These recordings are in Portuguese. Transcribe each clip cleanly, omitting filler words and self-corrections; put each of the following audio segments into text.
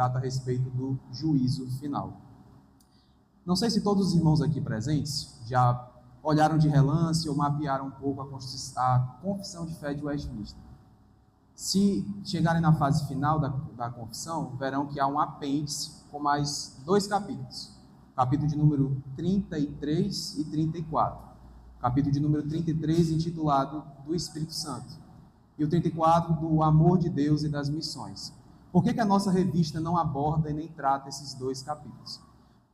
trata a respeito do juízo final. Não sei se todos os irmãos aqui presentes já olharam de relance ou mapearam um pouco a confissão de fé de Westminster. Se chegarem na fase final da confissão, verão que há um apêndice com mais 2 capítulos. Capítulo de número 33 e 34. Capítulo de número 33, intitulado do Espírito Santo. E o 34, do amor de Deus e das missões. Por que a nossa revista não aborda e nem trata esses 2 capítulos?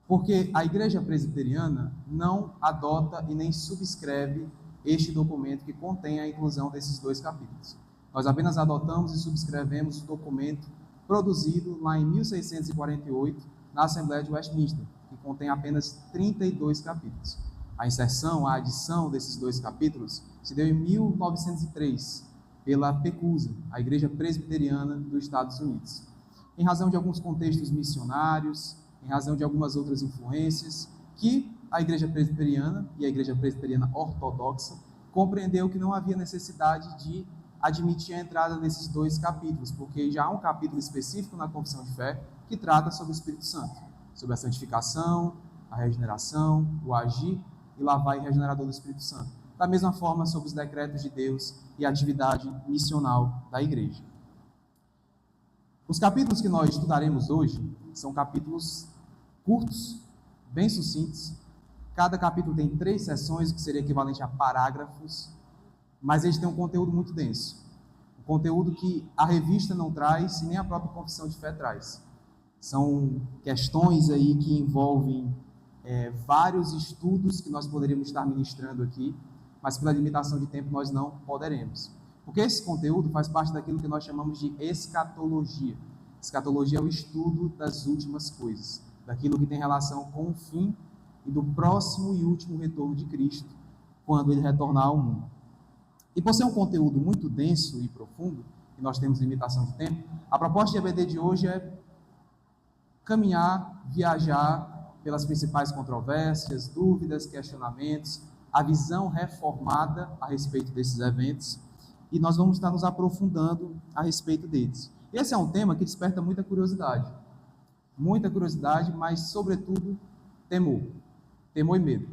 Porque a Igreja Presbiteriana não adota e nem subscreve este documento que contém a inclusão desses 2 capítulos. Nós apenas adotamos e subscrevemos o documento produzido lá em 1648 na Assembleia de Westminster, que contém apenas 32 capítulos. A inserção, a adição desses 2 capítulos se deu em 1903 pela PECUSA, a Igreja Presbiteriana dos Estados Unidos, em razão de alguns contextos missionários, em razão de algumas outras influências, que a Igreja Presbiteriana e a Igreja Presbiteriana Ortodoxa compreendeu que não havia necessidade de admitir a entrada desses 2 capítulos, porque já há um capítulo específico na Confissão de Fé que trata sobre o Espírito Santo, sobre a santificação, a regeneração, o agir e lavar e regenerador do Espírito Santo. Da mesma forma, sobre os decretos de Deus e a atividade missional da Igreja. Os capítulos que nós estudaremos hoje são capítulos curtos, bem sucintos. Cada capítulo tem 3 seções, o que seria equivalente a parágrafos, mas eles têm um conteúdo muito denso. Um conteúdo que a revista não traz e nem a própria Confissão de Fé traz. São questões aí que envolvem vários estudos que nós poderíamos estar ministrando aqui, mas pela limitação de tempo nós não poderemos. Porque esse conteúdo faz parte daquilo que nós chamamos de escatologia. Escatologia é o estudo das últimas coisas, daquilo que tem relação com o fim e do próximo e último retorno de Cristo, quando ele retornar ao mundo. E por ser um conteúdo muito denso e profundo, e nós temos limitação de tempo, a proposta de EBD de hoje é caminhar, viajar pelas principais controvérsias, dúvidas, questionamentos, a visão reformada a respeito desses eventos, e nós vamos estar nos aprofundando a respeito deles. Esse é um tema que desperta muita curiosidade, mas, sobretudo, temor e medo.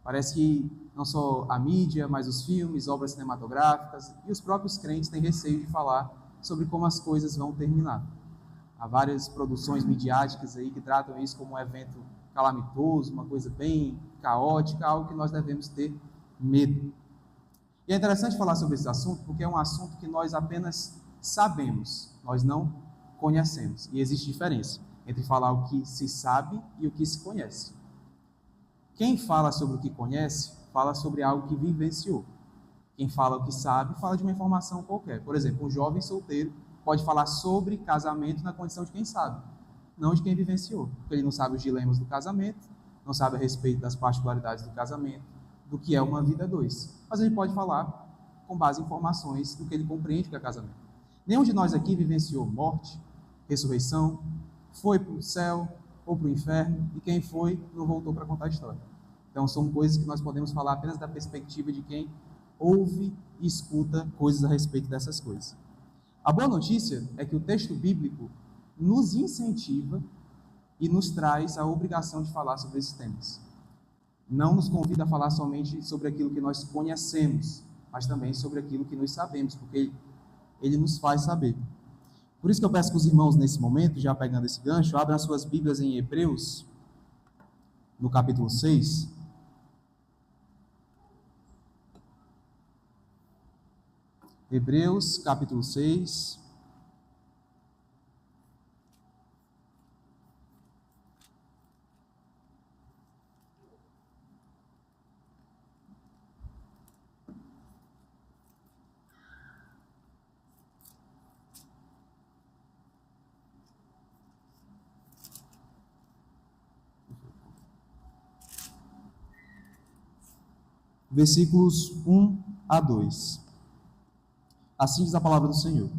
Parece que não só a mídia, mas os filmes, obras cinematográficas e os próprios crentes têm receio de falar sobre como as coisas vão terminar. Há várias produções midiáticas aí que tratam isso como um evento calamitoso, uma coisa bem caótica, algo que nós devemos ter medo. E é interessante falar sobre esse assunto porque é um assunto que nós apenas sabemos, nós não conhecemos. E existe diferença entre falar o que se sabe e o que se conhece. Quem fala sobre o que conhece, fala sobre algo que vivenciou. Quem fala o que sabe, fala de uma informação qualquer. Por exemplo, um jovem solteiro pode falar sobre casamento na condição de quem sabe, não de quem vivenciou. Porque ele não sabe os dilemas do casamento, não sabe a respeito das particularidades do casamento, do que é uma vida a 2. Mas ele pode falar com base em informações do que ele compreende que é casamento. Nenhum de nós aqui vivenciou morte, ressurreição, foi para o céu ou para o inferno, e quem foi não voltou para contar a história. Então são coisas que nós podemos falar apenas da perspectiva de quem ouve e escuta coisas a respeito dessas coisas. A boa notícia é que o texto bíblico nos incentiva e nos traz a obrigação de falar sobre esses temas. Não nos convida a falar somente sobre aquilo que nós conhecemos, mas também sobre aquilo que nós sabemos, porque ele nos faz saber. Por isso que eu peço que os irmãos, nesse momento, já pegando esse gancho, abram as suas Bíblias em Hebreus, no capítulo 6. Hebreus, capítulo 6. Versículos 1 a 2. Assim diz a palavra do Senhor.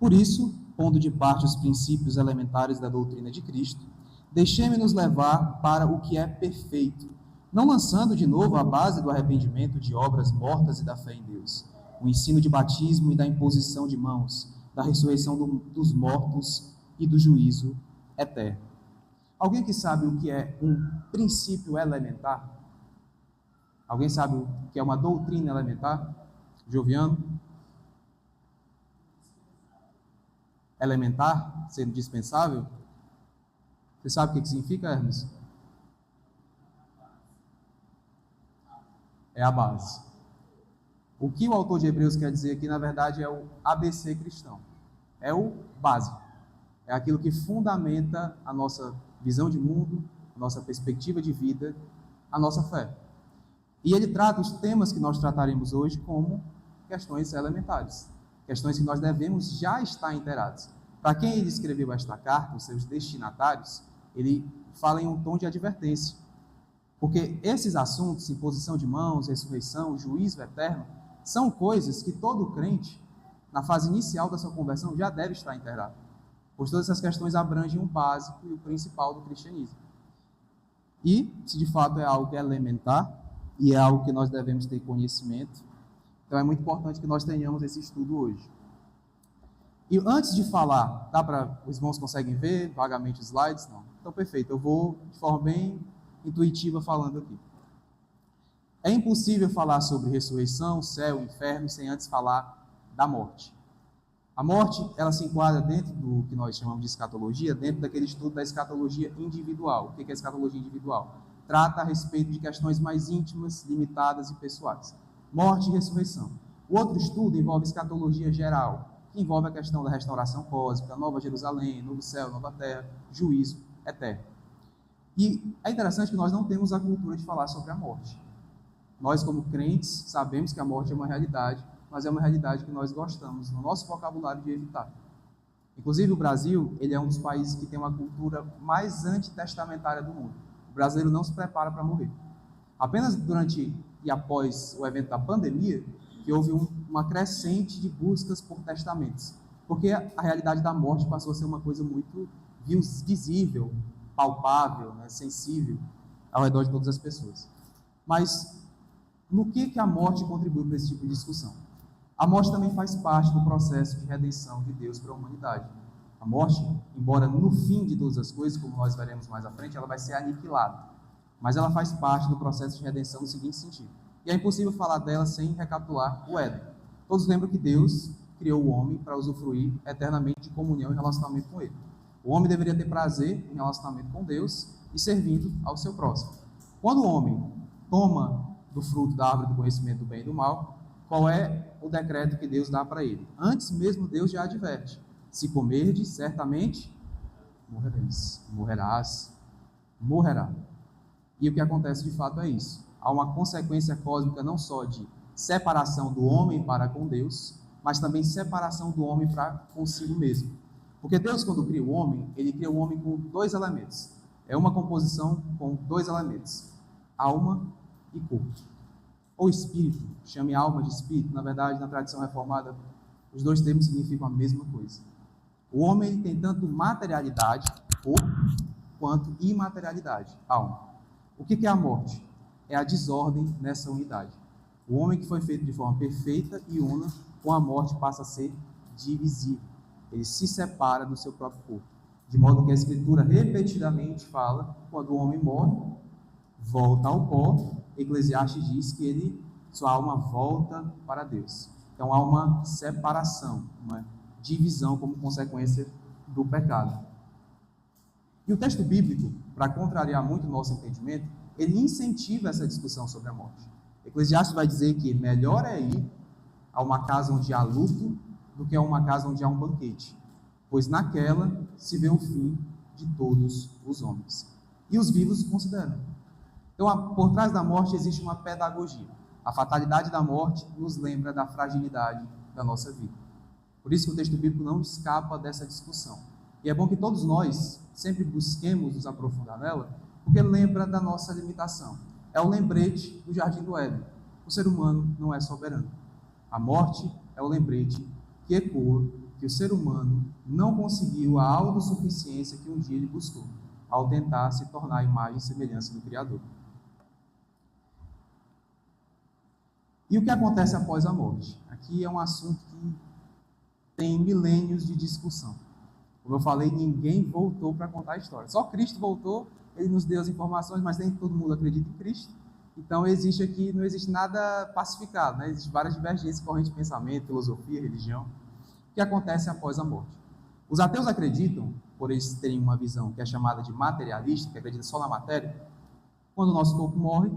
Por isso, pondo de parte os princípios elementares da doutrina de Cristo, deixemo-nos levar para o que é perfeito, não lançando de novo a base do arrependimento de obras mortas e da fé em Deus, o ensino de batismo e da imposição de mãos, da ressurreição dos mortos e do juízo eterno. Alguém que sabe o que é um princípio elementar? Alguém sabe o que é uma doutrina elementar? Joviano? Elementar, sendo dispensável? Você sabe o que significa, Hermes? É a base. O que o autor de Hebreus quer dizer aqui, na verdade, é o ABC cristão. É o básico. É aquilo que fundamenta a nossa visão de mundo, a nossa perspectiva de vida, a nossa fé. E ele trata os temas que nós trataremos hoje como questões elementares, questões que nós devemos já estar inteirados. Para quem ele escreveu esta carta, os seus destinatários, ele fala em um tom de advertência. Porque esses assuntos, imposição de mãos, ressurreição, juízo eterno, são coisas que todo crente, na fase inicial da sua conversão, já deve estar inteirado. Pois todas essas questões abrangem o básico e o principal do cristianismo. E, se de fato é algo elementar, e é algo que nós devemos ter conhecimento, então é muito importante que nós tenhamos esse estudo hoje. E antes de falar, os irmãos conseguem ver vagamente os slides? Não. Então, perfeito, eu vou de forma bem intuitiva falando aqui. É impossível falar sobre ressurreição, céu, inferno, sem antes falar da morte. A morte, ela se enquadra dentro do que nós chamamos de escatologia, dentro daquele estudo da escatologia individual. O que é a escatologia individual? Trata a respeito de questões mais íntimas, limitadas e pessoais. Morte e ressurreição. O outro estudo envolve escatologia geral, que envolve a questão da restauração cósmica, Nova Jerusalém, novo céu, nova terra, juízo eterno. E é interessante que nós não temos a cultura de falar sobre a morte. Nós, como crentes, sabemos que a morte é uma realidade, mas é uma realidade que nós gostamos, no nosso vocabulário, de evitar. Inclusive, o Brasil, ele é um dos países que tem uma cultura mais antitestamentária do mundo. O brasileiro não se prepara para morrer. Apenas durante e após o evento da pandemia, que houve uma crescente de buscas por testamentos. Porque a realidade da morte passou a ser uma coisa muito visível, palpável, né, sensível, ao redor de todas as pessoas. Mas no que a morte contribui para esse tipo de discussão? A morte também faz parte do processo de redenção de Deus para a humanidade. A morte, embora no fim de todas as coisas, como nós veremos mais à frente, ela vai ser aniquilada. Mas ela faz parte do processo de redenção no seguinte sentido. E é impossível falar dela sem recapitular o Éden. Todos lembram que Deus criou o homem para usufruir eternamente de comunhão e relacionamento com ele. O homem deveria ter prazer em relacionamento com Deus e servindo ao seu próximo. Quando o homem toma do fruto da árvore do conhecimento do bem e do mal, qual é o decreto que Deus dá para ele? Antes mesmo, Deus já adverte: se comerdes, certamente morrerá. E o que acontece de fato é isso. Há uma consequência cósmica não só de separação do homem para com Deus, mas também separação do homem para consigo mesmo. Porque Deus, quando cria o homem, ele cria o homem com dois elementos. É uma composição com dois elementos: alma e corpo. Ou espírito, chame alma de espírito. Na verdade, na tradição reformada, os dois termos significam a mesma coisa. O homem tem tanto materialidade, corpo, quanto imaterialidade, alma. O que é a morte? É a desordem nessa unidade. O homem que foi feito de forma perfeita e una, com a morte passa a ser divisível. Ele se separa do seu próprio corpo. De modo que a Escritura repetidamente fala: quando o homem morre, volta ao pó. Eclesiastes diz que sua alma volta para Deus. Então há uma separação, uma divisão como consequência do pecado. E o texto bíblico, para contrariar muito o nosso entendimento, ele incentiva essa discussão sobre a morte. Eclesiastes vai dizer que melhor é ir a uma casa onde há luto do que a uma casa onde há um banquete, pois naquela se vê o fim de todos os homens. E os vivos consideram. Então, por trás da morte existe uma pedagogia. A fatalidade da morte nos lembra da fragilidade da nossa vida. Por isso que o texto bíblico não escapa dessa discussão. E é bom que todos nós sempre busquemos nos aprofundar nela, porque lembra da nossa limitação. É o lembrete do Jardim do Éden. O ser humano não é soberano. A morte é o lembrete que ecoa que o ser humano não conseguiu a autossuficiência que um dia ele buscou, ao tentar se tornar a imagem e semelhança do Criador. E o que acontece após a morte? Aqui é um assunto que tem milênios de discussão. Como eu falei, ninguém voltou para contar a história. Só Cristo voltou, ele nos deu as informações, mas nem todo mundo acredita em Cristo. Então existe aqui, não existe nada pacificado, né? Existem várias divergências, corrente de pensamento, filosofia, religião, que acontecem após a morte. Os ateus acreditam, por eles terem uma visão que é chamada de materialista, que acredita só na matéria, quando o nosso corpo morre,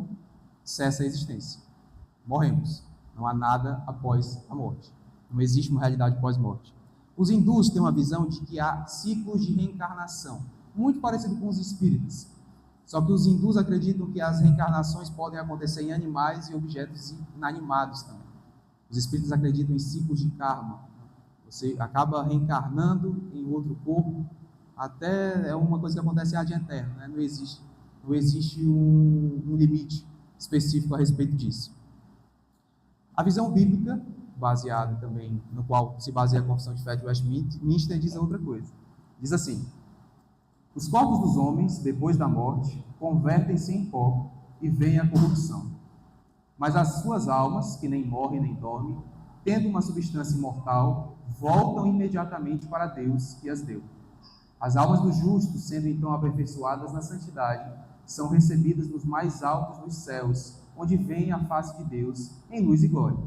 cessa a existência. Morremos. Não há nada após a morte. Não existe uma realidade pós-morte. Os hindus têm uma visão de que há ciclos de reencarnação, muito parecido com os espíritas. Só que os hindus acreditam que as reencarnações podem acontecer em animais e objetos inanimados também. Os espíritas acreditam em ciclos de karma. Você acaba reencarnando em outro corpo, até é uma coisa que acontece ad eterno, né? Não existe um limite específico a respeito disso. A visão bíblica, baseada também no qual se baseia a Confissão de Fé de Westminster, diz outra coisa. Diz assim: os corpos dos homens, depois da morte, convertem-se em pó e vêm à corrupção. Mas as suas almas, que nem morrem nem dormem, tendo uma substância imortal, voltam imediatamente para Deus que as deu. As almas dos justos, sendo então aperfeiçoadas na santidade, são recebidas nos mais altos dos céus, onde vem a face de Deus em luz e glória,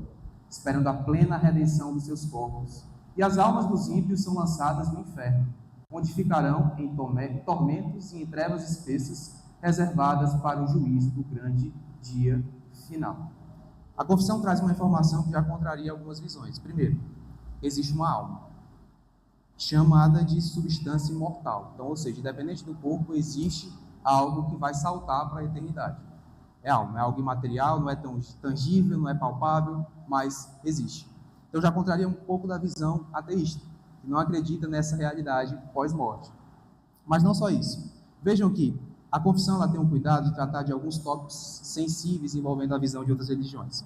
esperando a plena redenção dos seus corpos. E as almas dos ímpios são lançadas no inferno, onde ficarão em tormentos e em trevas espessas, reservadas para o juízo do grande dia final. A confissão traz uma informação que já contraria algumas visões. Primeiro, existe uma alma, chamada de substância imortal. Então, ou seja, independente do corpo, existe algo que vai saltar para a eternidade. É alma, é algo imaterial, não é tão tangível, não é palpável, mas existe. Então já contraria um pouco da visão ateísta, que não acredita nessa realidade pós-morte. Mas não só isso. Vejam que a confissão ela tem um cuidado de tratar de alguns tópicos sensíveis envolvendo a visão de outras religiões.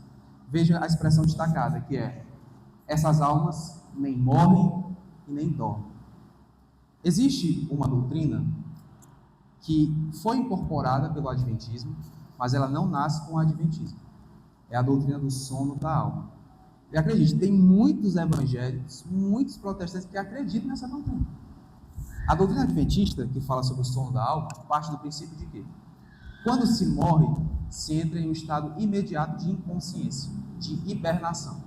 Veja a expressão destacada, que é: essas almas nem morrem e nem dormem. Existe uma doutrina que foi incorporada pelo Adventismo, mas ela não nasce com o Adventismo. É a doutrina do sono da alma. E acredite, tem muitos evangélicos, muitos protestantes que acreditam nessa doutrina. A doutrina adventista, que fala sobre o sono da alma, parte do princípio de que quando se morre, se entra em um estado imediato de inconsciência, de hibernação,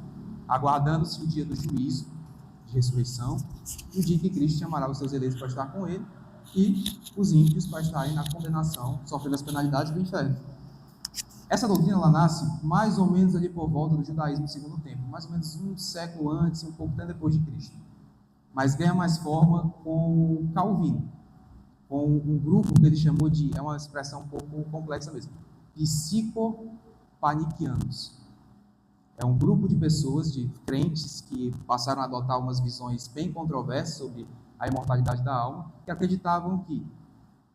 aguardando-se o dia do juízo, de ressurreição, e o dia que Cristo chamará os seus eleitos para estar com ele, e os ímpios para estarem na condenação, sofrendo as penalidades do inferno. Essa doutrina ela nasce mais ou menos ali por volta do judaísmo do segundo tempo, mais ou menos um século antes e um pouco até depois de Cristo. Mas ganha mais forma com Calvino, com um grupo que ele chamou de, é uma expressão um pouco complexa mesmo, psicopaniquianos. É um grupo de pessoas, de crentes, que passaram a adotar umas visões bem controversas sobre a imortalidade da alma, que acreditavam que,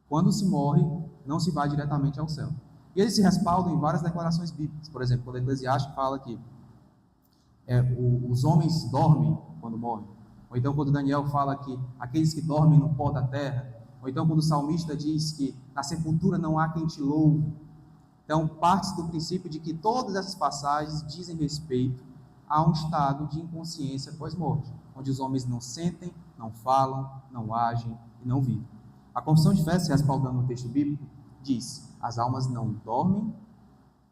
quando se morre, não se vai diretamente ao céu. E eles se respaldam em várias declarações bíblicas. Por exemplo, quando Eclesiastes fala que os homens dormem quando morrem. Ou então quando Daniel fala que aqueles que dormem no pó da terra. Ou então quando o salmista diz que na sepultura não há quem te louve. Então, parte do princípio de que todas essas passagens dizem respeito a um estado de inconsciência pós-morte, onde os homens não sentem, não falam, não agem e não vivem. A Confissão de Fé, se respaldando no texto bíblico, diz: as almas não dormem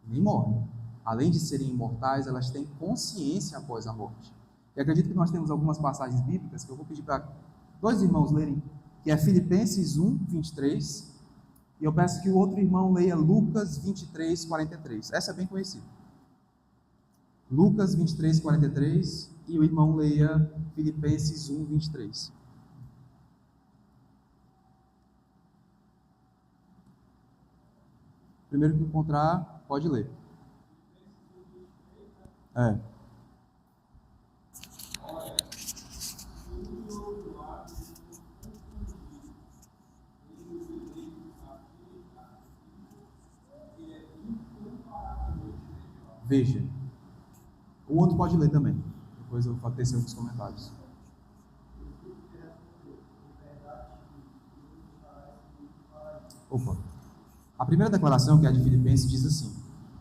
nem morrem. Além de serem imortais, elas têm consciência após a morte. E acredito que nós temos algumas passagens bíblicas que eu vou pedir para dois irmãos lerem, que é Filipenses 1, 23, e eu peço que o outro irmão leia Lucas 23, 43. Essa é bem conhecida. Lucas 23, 43, e o irmão leia Filipenses 1, 23. Primeiro que encontrar, pode ler. Veja. O outro pode ler também. Depois eu vou tecer alguns comentários. Opa. A primeira declaração, que é a de Filipenses, diz assim: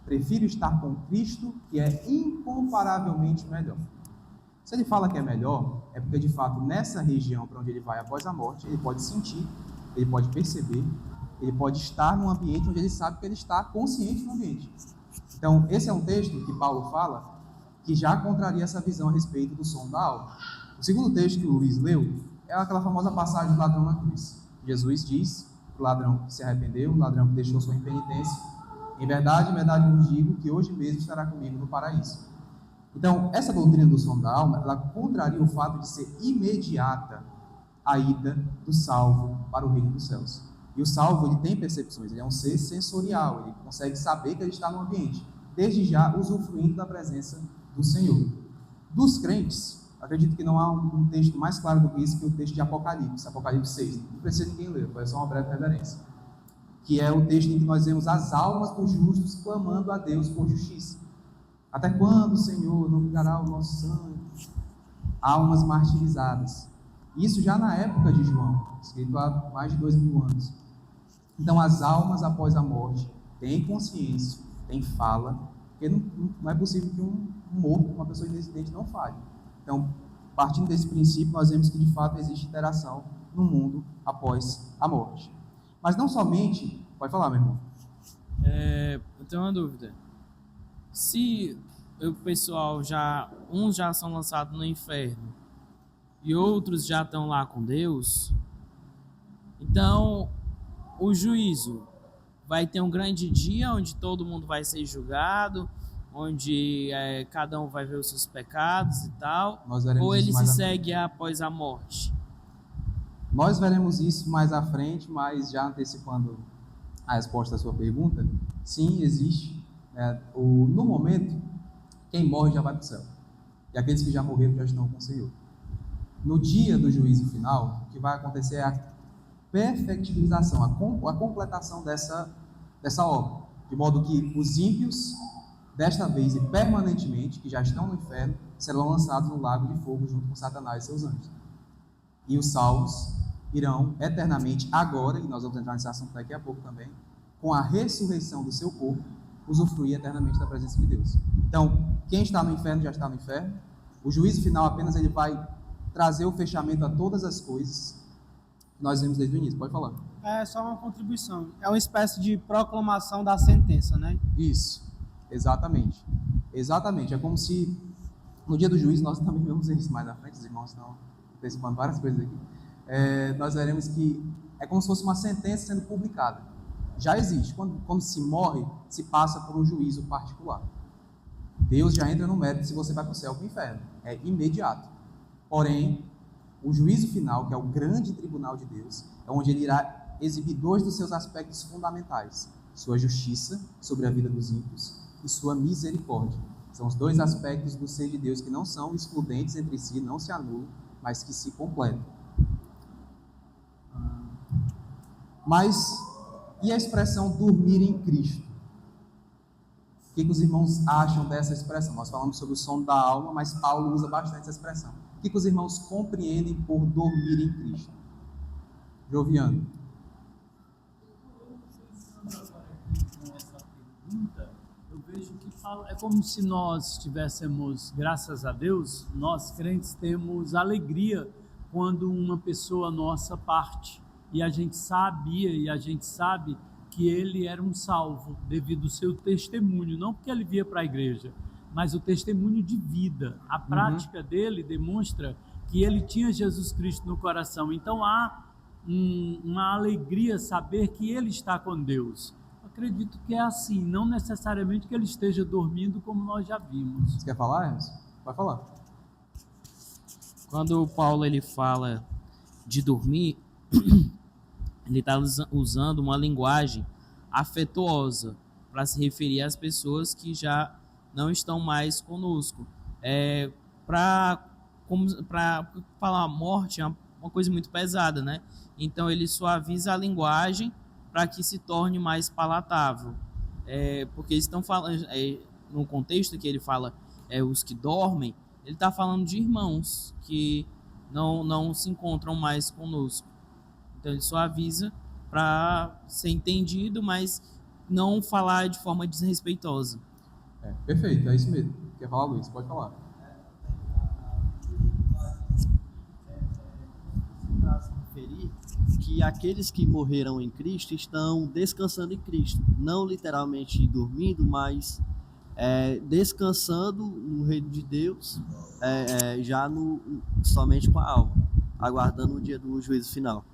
prefiro estar com Cristo, que é incomparavelmente melhor. Se ele fala que é melhor, é porque de fato nessa região para onde ele vai após a morte, ele pode sentir, ele pode perceber, ele pode estar num ambiente onde ele sabe que ele está consciente no ambiente. Então, esse é um texto que Paulo fala que já contraria essa visão a respeito do som da alma. O segundo texto que o Luiz leu é aquela famosa passagem do ladrão na cruz. Jesus diz para o ladrão que se arrependeu, o ladrão que deixou sua impenitência: em verdade vos digo que hoje mesmo estará comigo no paraíso. Então, essa doutrina do som da alma, ela contraria o fato de ser imediata a ida do salvo para o reino dos céus. E o salvo, ele tem percepções, ele é um ser sensorial, ele consegue saber que ele está no ambiente, desde já usufruindo da presença do Senhor. Dos crentes, acredito que não há um texto mais claro do que isso, que o texto de Apocalipse 6. Não precisa ninguém ler, foi só uma breve referência. Que é o texto em que nós vemos as almas dos justos clamando a Deus por justiça. Até quando, Senhor, não vingará o nosso sangue? Almas martirizadas. Isso já na época de João, escrito há mais de 2000 anos. Então, as almas após a morte têm consciência, têm fala, porque não é possível que um morto, uma pessoa inexistente, não fale. Então, partindo desse princípio, nós vemos que de fato existe interação no mundo após a morte. Mas não somente... Pode falar, meu irmão. Eu tenho uma dúvida. Se o pessoal uns já são lançados no inferno e outros já estão lá com Deus, então o juízo vai ter um grande dia onde todo mundo vai ser julgado, onde cada um vai ver os seus pecados e tal, ou ele se segue após a morte? Nós veremos isso mais à frente, mas já antecipando a resposta à sua pergunta, sim, existe. No momento, quem morre já vai para o céu. E aqueles que já morreram já estão com o Senhor. No dia do juízo final, o que vai acontecer é a perfectibilização, a completação dessa obra. De modo que os ímpios, desta vez e permanentemente, que já estão no inferno, serão lançados no lago de fogo junto com Satanás e seus anjos. E os salvos irão eternamente agora, e nós vamos entrar nesse assunto daqui a pouco também, com a ressurreição do seu corpo, usufruir eternamente da presença de Deus. Então, quem está no inferno já está no inferno. O juízo final apenas ele vai trazer o fechamento a todas as coisas que nós vimos desde o início. Pode falar. É só uma contribuição. É uma espécie de proclamação da sentença, né? Isso. Exatamente. Exatamente. É como se no dia do juízo, nós também vamos ver isso mais na frente, os irmãos estão antecipando várias coisas aqui. Nós veremos que é como se fosse uma sentença sendo publicada. Já existe. Quando se morre, se passa por um juízo particular. Deus já entra no mérito se você vai para o céu ou para o inferno. É imediato. Porém, o juízo final, que é o grande tribunal de Deus, é onde ele irá exibir dois dos seus aspectos fundamentais: sua justiça sobre a vida dos ímpios e sua misericórdia. São os dois aspectos do ser de Deus que não são excludentes entre si, não se anulam, mas que se completam. Mas, e a expressão dormir em Cristo? O que os irmãos acham dessa expressão? Nós falamos sobre o som da alma, mas Paulo usa bastante essa expressão. O que os irmãos compreendem por dormir em Cristo? Joviano. Eu vejo que é como se nós tivéssemos, graças a Deus, nós crentes temos alegria quando uma pessoa nossa parte. E a gente sabia e a gente sabe que ele era um salvo devido ao seu testemunho, não porque ele via para a igreja, mas o testemunho de vida. A prática dele demonstra que ele tinha Jesus Cristo no coração. Então há uma alegria saber que ele está com Deus. Acredito que é assim, não necessariamente que ele esteja dormindo como nós já vimos. Você quer falar, Hermes? Vai falar. Quando o Paulo ele fala de dormir, ele está usando uma linguagem afetuosa para se referir às pessoas que já não estão mais conosco. Para falar morte é uma coisa muito pesada, né? Então ele suaviza a linguagem para que se torne mais palatável. Porque eles estão falando, no contexto que ele fala, os que dormem, ele está falando de irmãos que não se encontram mais conosco. Então ele suaviza para ser entendido, mas não falar de forma desrespeitosa. Perfeito, é isso mesmo. Quer falar, Luiz? Pode falar. que aqueles que morreram em Cristo estão descansando em Cristo, não literalmente dormindo, mas descansando no reino de Deus, somente com a alma, aguardando o dia do juízo final.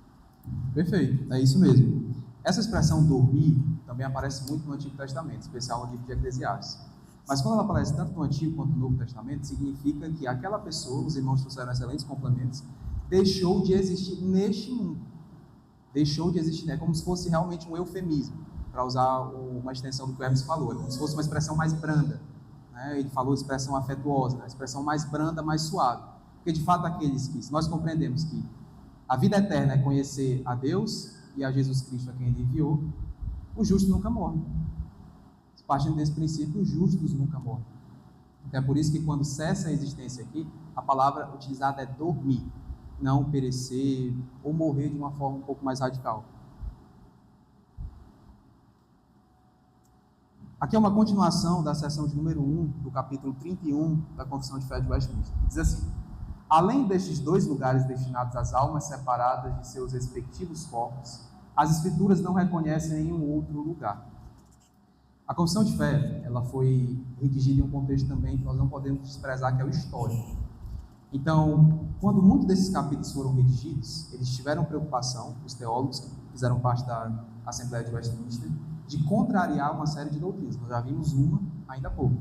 Perfeito, é isso mesmo. Essa expressão dormir também aparece muito no Antigo Testamento, especial no livro de Eclesiastes. Mas quando ela aparece tanto no Antigo quanto no Novo Testamento, significa que aquela pessoa, os irmãos trouxeram excelentes complementos, deixou de existir neste mundo. Deixou de existir, é como se fosse realmente um eufemismo, para usar uma extensão do que o Hermes falou, é como se fosse uma expressão mais branda, né? Ele falou expressão afetuosa, né? Expressão mais branda, mais suave, porque de fato aqueles que, se nós compreendemos que a vida eterna é conhecer a Deus e a Jesus Cristo a quem Ele enviou, o justo nunca morre. Partindo desse princípio, os justos nunca morrem. Então é por isso que quando cessa a existência aqui, a palavra utilizada é dormir, não perecer ou morrer de uma forma um pouco mais radical. Aqui é uma continuação da seção de número 1, do capítulo 31 da Confissão de Fé de Westminster. Diz assim: além destes dois lugares destinados às almas separadas de seus respectivos corpos, as Escrituras não reconhecem nenhum outro lugar. A Confissão de Fé, ela foi redigida em um contexto também que nós não podemos desprezar, que é o histórico. Então, quando muitos desses capítulos foram redigidos, eles tiveram preocupação, os teólogos que fizeram parte da Assembleia de Westminster, de contrariar uma série de doutrinas. Nós já vimos uma ainda há pouco.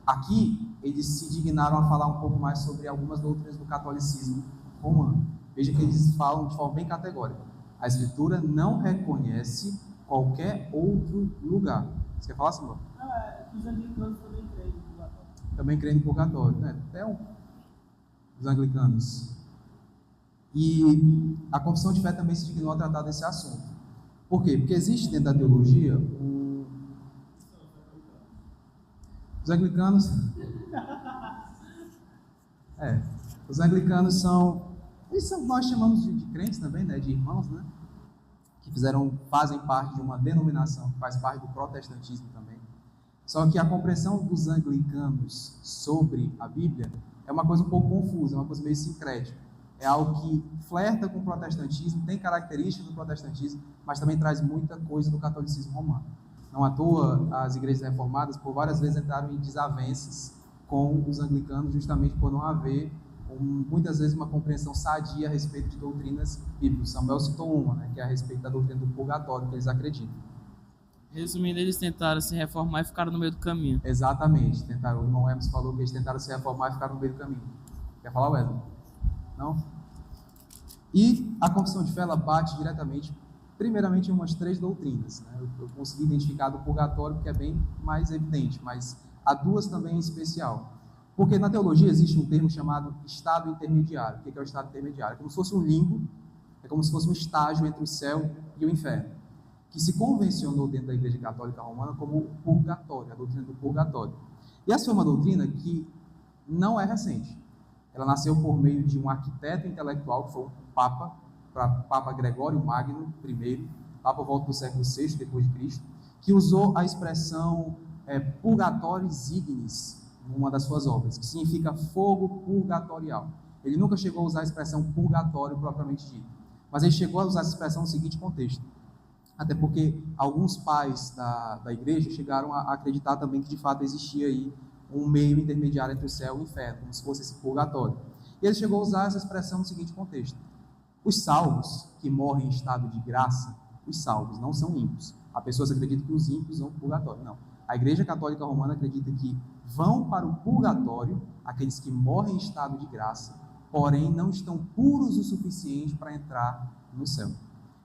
Aqui, eles se dignaram a falar um pouco mais sobre algumas doutrinas do catolicismo romano. Veja que eles falam de forma bem categórica. A Escritura não reconhece qualquer outro lugar. Você quer falar, Samuel? Os anglicanos também creem no purgatório. Também creem no purgatório, né? Até os anglicanos. E a Confissão de Fé também se dignou a tratar desse assunto. Por quê? Porque existe dentro da teologia os anglicanos... os anglicanos são... nós chamamos de crentes também, né? De irmãos, né? Que fazem parte de uma denominação que faz parte do protestantismo também. Só que a compreensão dos anglicanos sobre a Bíblia é uma coisa um pouco confusa, é uma coisa meio sincrética. É algo que flerta com o protestantismo, tem características do protestantismo, mas também traz muita coisa do catolicismo romano. Não à toa, as igrejas reformadas, por várias vezes, entraram em desavenças com os anglicanos, justamente por não haver muitas vezes uma compreensão sadia a respeito de doutrinas bíblicas. Samuel citou uma, né, que é a respeito da doutrina do purgatório, que eles acreditam. Resumindo, eles tentaram se reformar e ficaram no meio do caminho. Exatamente. O irmão Hermes falou que eles tentaram se reformar e ficaram no meio do caminho. Quer falar, Wesley? Não? E a Confissão de Fé, ela bate diretamente, primeiramente, em umas 3 doutrinas. Né? Eu consegui identificar do purgatório, porque é bem mais evidente, mas há 2 também em especial. Porque na teologia existe um termo chamado estado intermediário. O que é o estado intermediário? É como se fosse um limbo, é como se fosse um estágio entre o céu e o inferno, que se convencionou dentro da Igreja Católica Romana como o purgatório, a doutrina do purgatório. E essa foi uma doutrina que não é recente. Ela nasceu por meio de um arquiteto intelectual, que foi o Papa Gregório Magno I, lá por volta do século VI depois de Cristo, que usou a expressão purgatoris ignis numa das suas obras, que significa fogo purgatorial. Ele nunca chegou a usar a expressão purgatório propriamente dito, mas ele chegou a usar essa expressão no seguinte contexto, até porque alguns pais da igreja chegaram a acreditar também que de fato existia aí um meio intermediário entre o céu e o inferno, como se fosse esse purgatório. E ele chegou a usar essa expressão no seguinte contexto: os salvos que morrem em estado de graça, os salvos não são ímpios. Há pessoas que acreditam que os ímpios vão para o purgatório. Não. A Igreja Católica Romana acredita que vão para o purgatório aqueles que morrem em estado de graça, porém não estão puros o suficiente para entrar no céu.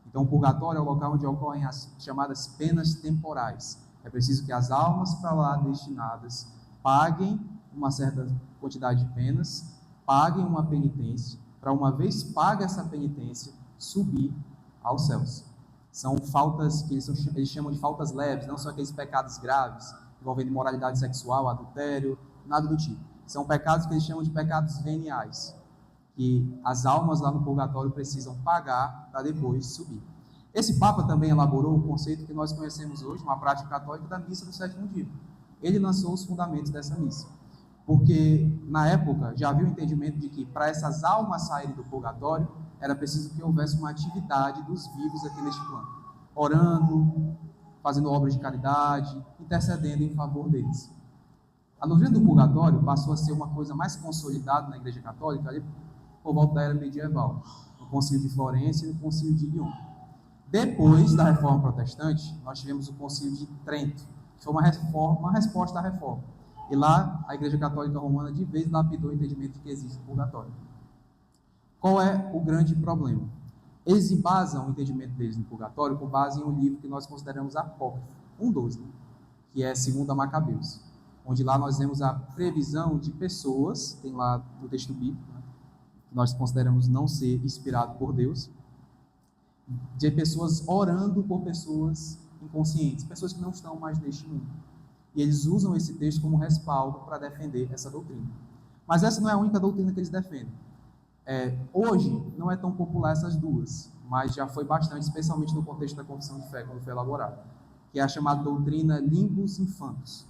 Então, o purgatório é o local onde ocorrem as chamadas penas temporais. É preciso que as almas para lá destinadas paguem uma certa quantidade de penas, paguem uma penitência, para uma vez paga essa penitência, subir aos céus. São faltas que eles chamam de faltas leves, não são aqueles pecados graves, envolvendo imoralidade sexual, adultério, nada do tipo. São pecados que eles chamam de pecados veniais, que as almas lá no purgatório precisam pagar para depois subir. Esse Papa também elaborou o conceito que nós conhecemos hoje, uma prática católica da missa do sétimo dia. Ele lançou os fundamentos dessa missa, porque na época já havia o entendimento de que para essas almas saírem do purgatório, era preciso que houvesse uma atividade dos vivos aqui neste plano, orando, fazendo obras de caridade, intercedendo em favor deles. A doutrina do purgatório passou a ser uma coisa mais consolidada na Igreja Católica ali por volta da era medieval, no Concílio de Florença e no Concílio de Lyon. Depois da Reforma Protestante, nós tivemos o Concílio de Trento, que foi uma resposta à Reforma. E lá, a Igreja Católica Romana de vez lapidou o entendimento de que existe o purgatório. Qual é o grande problema? Eles embasam o entendimento deles no purgatório com base em um livro que nós consideramos apócrifo, um dos, né? Que é 2 Macabeus, onde lá nós vemos a previsão de pessoas, tem lá no texto bíblico, né, que nós consideramos não ser inspirado por Deus, de pessoas orando por pessoas inconscientes, pessoas que não estão mais neste mundo. E eles usam esse texto como respaldo para defender essa doutrina. Mas essa não é a única doutrina que eles defendem. Hoje, não é tão popular essas duas, mas já foi bastante, especialmente no contexto da confissão de fé, quando foi elaborada, que é a chamada doutrina Limbus Infantus,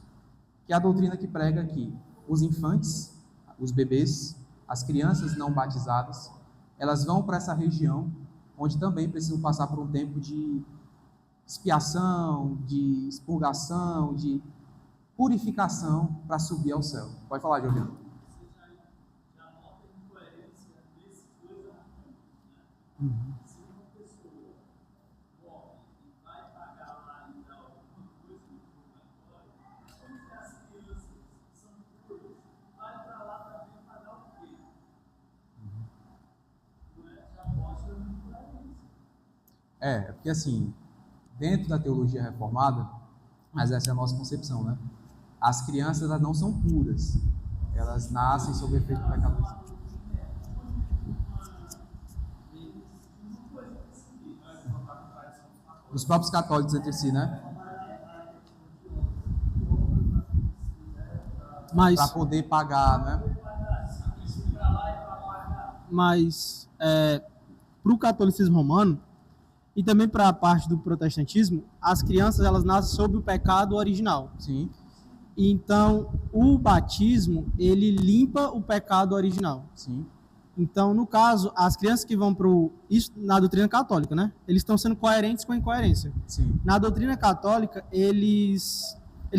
que é a doutrina que prega que os infantes, os bebês, as crianças não batizadas, elas vão para essa região, onde também precisam passar por um tempo de expiação, de expurgação, de purificação para subir ao céu. Pode falar, Juliano. Se uma pessoa morre e vai pagar lá e dar alguma coisa no purgatório, como que as crianças que são puras vai para lá também pagar o quê? Não é? Já mostra uma incoerência. Porque assim, dentro da teologia reformada, mas essa é a nossa concepção, né? As crianças, elas não são puras, elas nascem sob o efeito do pecado original. Os próprios católicos entre si, né? Mas, Para poder pagar, né? mas para o catolicismo romano e também para a parte do protestantismo, as crianças elas nascem sob o pecado original. Sim. Então, o batismo, ele limpa o pecado original. Sim. Então, no caso, as crianças que vão para isso na doutrina católica, né? Eles estão sendo coerentes com a incoerência. Sim. Na doutrina católica, eles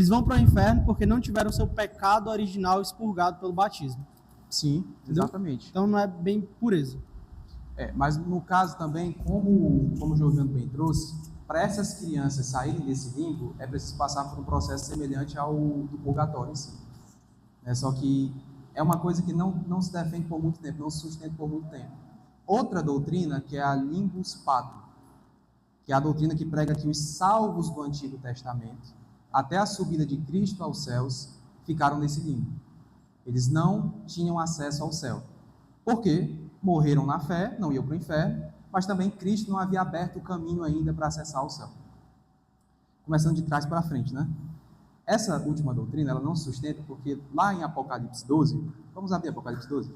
vão para o inferno porque não tiveram seu pecado original expurgado pelo batismo. Sim, Entendeu? exatamente. Então, não é bem pureza. Mas no caso também, como o Giovanni bem trouxe, para essas crianças saírem desse limbo, é preciso passar por um processo semelhante ao do purgatório em si. Só que é uma coisa que não se defende por muito tempo, não se sustenta por muito tempo. Outra doutrina, que é a Limbus Patrum, que é a doutrina que prega que os salvos do Antigo Testamento, até a subida de Cristo aos céus, ficaram nesse limbo. Eles não tinham acesso ao céu. Por quê? Morreram na fé, não iam para o inferno, mas também Cristo não havia aberto o caminho ainda para acessar o céu. Começando de trás para frente, né? Essa última doutrina, ela não se sustenta porque lá em Apocalipse 12, vamos abrir Apocalipse 12?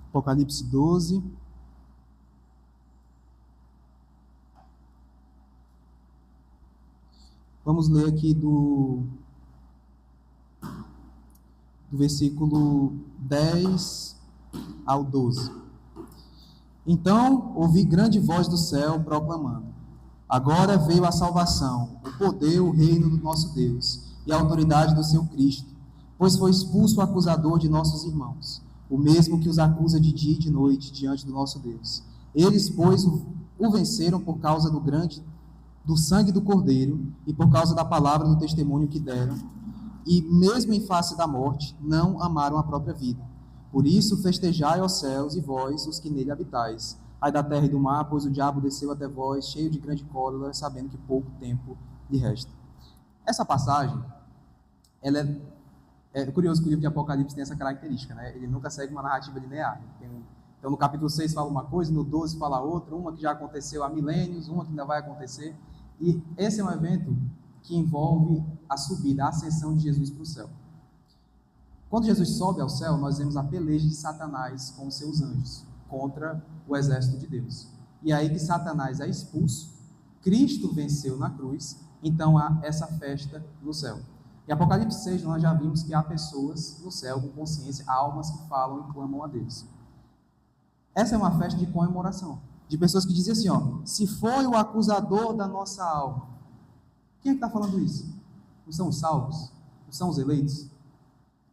Apocalipse 12. Vamos ler aqui do versículo 10 ao 12. Então ouvi grande voz do céu proclamando: agora veio a salvação, o poder, o reino do nosso Deus e a autoridade do seu Cristo, pois foi expulso o acusador de nossos irmãos, o mesmo que os acusa de dia e de noite diante do nosso Deus. Eles, pois, o venceram por causa do sangue do Cordeiro e por causa da palavra do testemunho que deram, e mesmo em face da morte, não amaram a própria vida. Por isso festejai, ó céus, e vós, os que nele habitais. Ai da terra e do mar, pois o diabo desceu até vós, cheio de grande cólera, sabendo que pouco tempo lhe resta. Essa passagem, ela é curioso que o livro de Apocalipse tem essa característica, né? Ele nunca segue uma narrativa linear. Então, no capítulo 6 fala uma coisa, no 12 fala outra, uma que já aconteceu há milênios, uma que ainda vai acontecer. E esse é um evento que envolve a subida, a ascensão de Jesus para o céu. Quando Jesus sobe ao céu, nós vemos a peleja de Satanás com os seus anjos contra o exército de Deus. E é aí que Satanás é expulso, Cristo venceu na cruz, então há essa festa no céu. Em Apocalipse 6, nós já vimos que há pessoas no céu com consciência, almas que falam e clamam a Deus. Essa é uma festa de comemoração, de pessoas que dizem assim, se foi o acusador da nossa alma. Quem é que está falando isso? Não são os salvos? Não são os eleitos?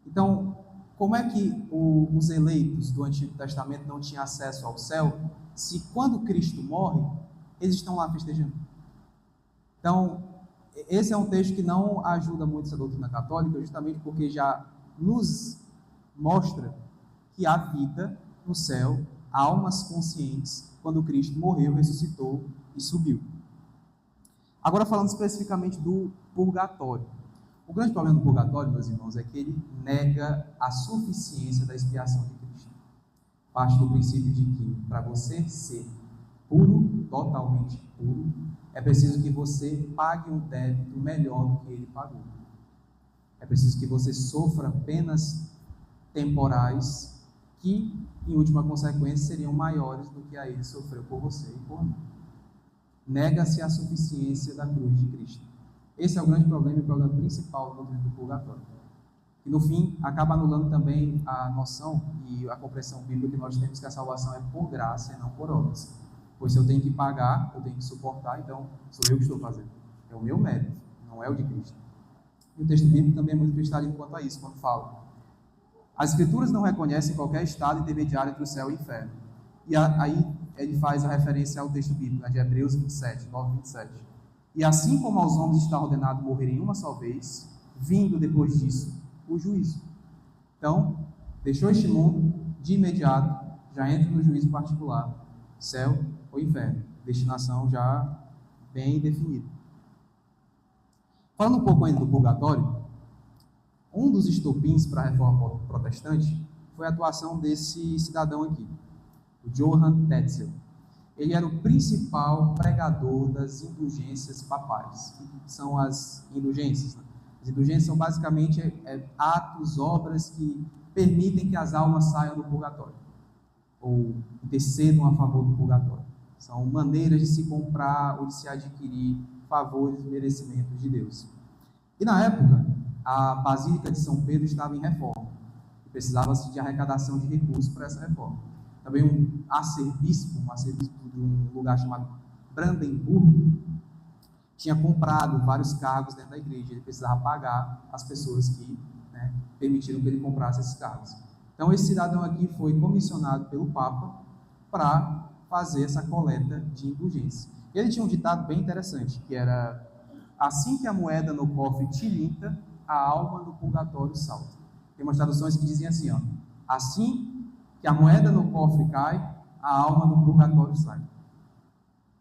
Então, como é que os eleitos do Antigo Testamento não tinham acesso ao céu, se quando Cristo morre, eles estão lá festejando? Então, esse é um texto que não ajuda muito essa doutrina católica, justamente porque já nos mostra que há vida no céu, almas conscientes, quando Cristo morreu, ressuscitou e subiu. Agora, falando especificamente do purgatório. O grande problema do purgatório, meus irmãos, é que ele nega a suficiência da expiação de Cristo. Parte do princípio de que, para você ser puro, totalmente puro, é preciso que você pague um débito melhor do que ele pagou. É preciso que você sofra penas temporais que, em última consequência, seriam maiores do que a ele sofreu por você e por mim. Nega-se a suficiência da cruz de Cristo. Esse é o grande problema e o problema principal do purgatório. E, no fim, acaba anulando também a noção e a compreensão bíblica que nós temos que a salvação é por graça e não por obras. Pois se eu tenho que pagar, eu tenho que suportar, então sou eu que estou fazendo. É o meu mérito, não é o de Cristo. E o texto bíblico também é muito cristalino quanto a isso, quando fala: as Escrituras não reconhecem qualquer estado intermediário entre o céu e o inferno. E aí ele faz a referência ao texto bíblico, de Hebreus 27, 9 e 27. E assim como aos homens está ordenado morrerem uma só vez, vindo depois disso o juízo. Então, deixou este mundo, de imediato, já entra no juízo particular, céu ou inferno, destinação já bem definida. Falando um pouco ainda do purgatório, um dos estopins para a reforma protestante foi a atuação desse cidadão aqui, o Johann Tetzel. Ele era o principal pregador das indulgências papais. O que são as indulgências? As indulgências são basicamente atos, obras que permitem que as almas saiam do purgatório, ou intercedam a favor do purgatório. São maneiras de se comprar ou de se adquirir favores e merecimentos de Deus. E na época, a Basílica de São Pedro estava em reforma, e precisava-se de arrecadação de recursos para essa reforma. Também um arcebispo de um lugar chamado Brandemburgo, tinha comprado vários cargos dentro da igreja. Ele precisava pagar as pessoas que permitiram que ele comprasse esses cargos. Então, esse cidadão aqui foi comissionado pelo Papa para fazer essa coleta de indulgência. Ele tinha um ditado bem interessante, que era: assim que a moeda no cofre tilinta, a alma no purgatório salta. Tem umas traduções que dizem assim, assim que a moeda no cofre cai, a alma no purgatório sai.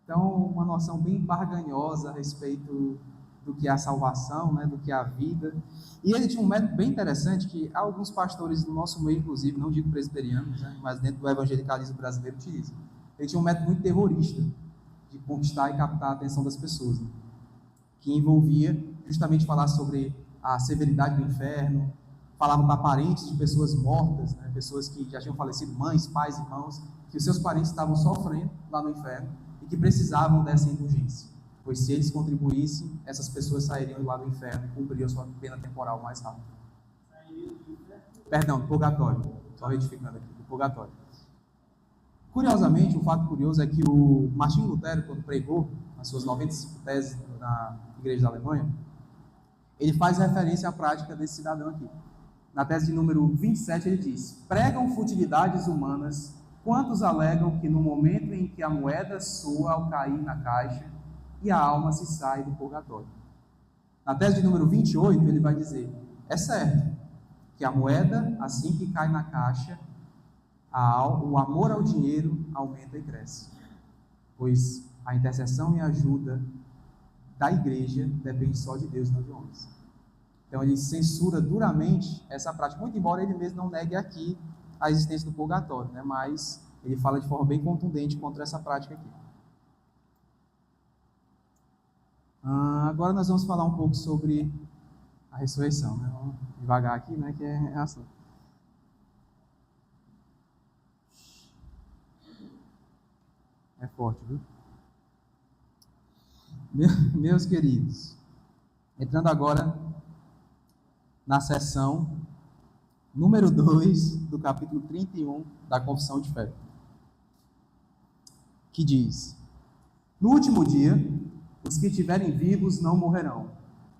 Então, uma noção bem barganhosa a respeito do que é a salvação, do que é a vida. E ele tinha um método bem interessante que alguns pastores do nosso meio, inclusive, não digo presbiterianos, mas dentro do evangelicalismo brasileiro, utilizam. Ele tinha um método muito terrorista de conquistar e captar a atenção das pessoas, que envolvia justamente falar sobre a severidade do inferno, falava para parentes de pessoas mortas, pessoas que já tinham falecido, mães, pais, irmãos, que os seus parentes estavam sofrendo lá no inferno e que precisavam dessa indulgência, pois se eles contribuíssem, essas pessoas sairiam lá do inferno e cumpririam sua pena temporal mais rápido. Perdão, do purgatório, só retificando aqui, do purgatório. Curiosamente, um fato curioso é que o Martinho Lutero, quando pregou as suas 95 teses na Igreja da Alemanha, ele faz referência à prática desse cidadão aqui. Na tese de número 27, ele diz: pregam futilidades humanas quantos alegam que no momento em que a moeda soa ao cair na caixa e a alma se sai do purgatório. Na tese de número 28, ele vai dizer: é certo que a moeda, assim que cai na caixa, o amor ao dinheiro aumenta e cresce, pois a intercessão e a ajuda da igreja depende só de Deus, não de homens. Então ele censura duramente essa prática, muito embora ele mesmo não negue aqui a existência do purgatório, mas ele fala de forma bem contundente contra essa prática aqui. Agora nós vamos falar um pouco sobre a ressurreição. devagar aqui, né, que é assim. É forte, viu? Meus queridos, entrando agora na seção número 2 do capítulo 31 da Confissão de Fé, que diz: no último dia, os que estiverem vivos não morrerão,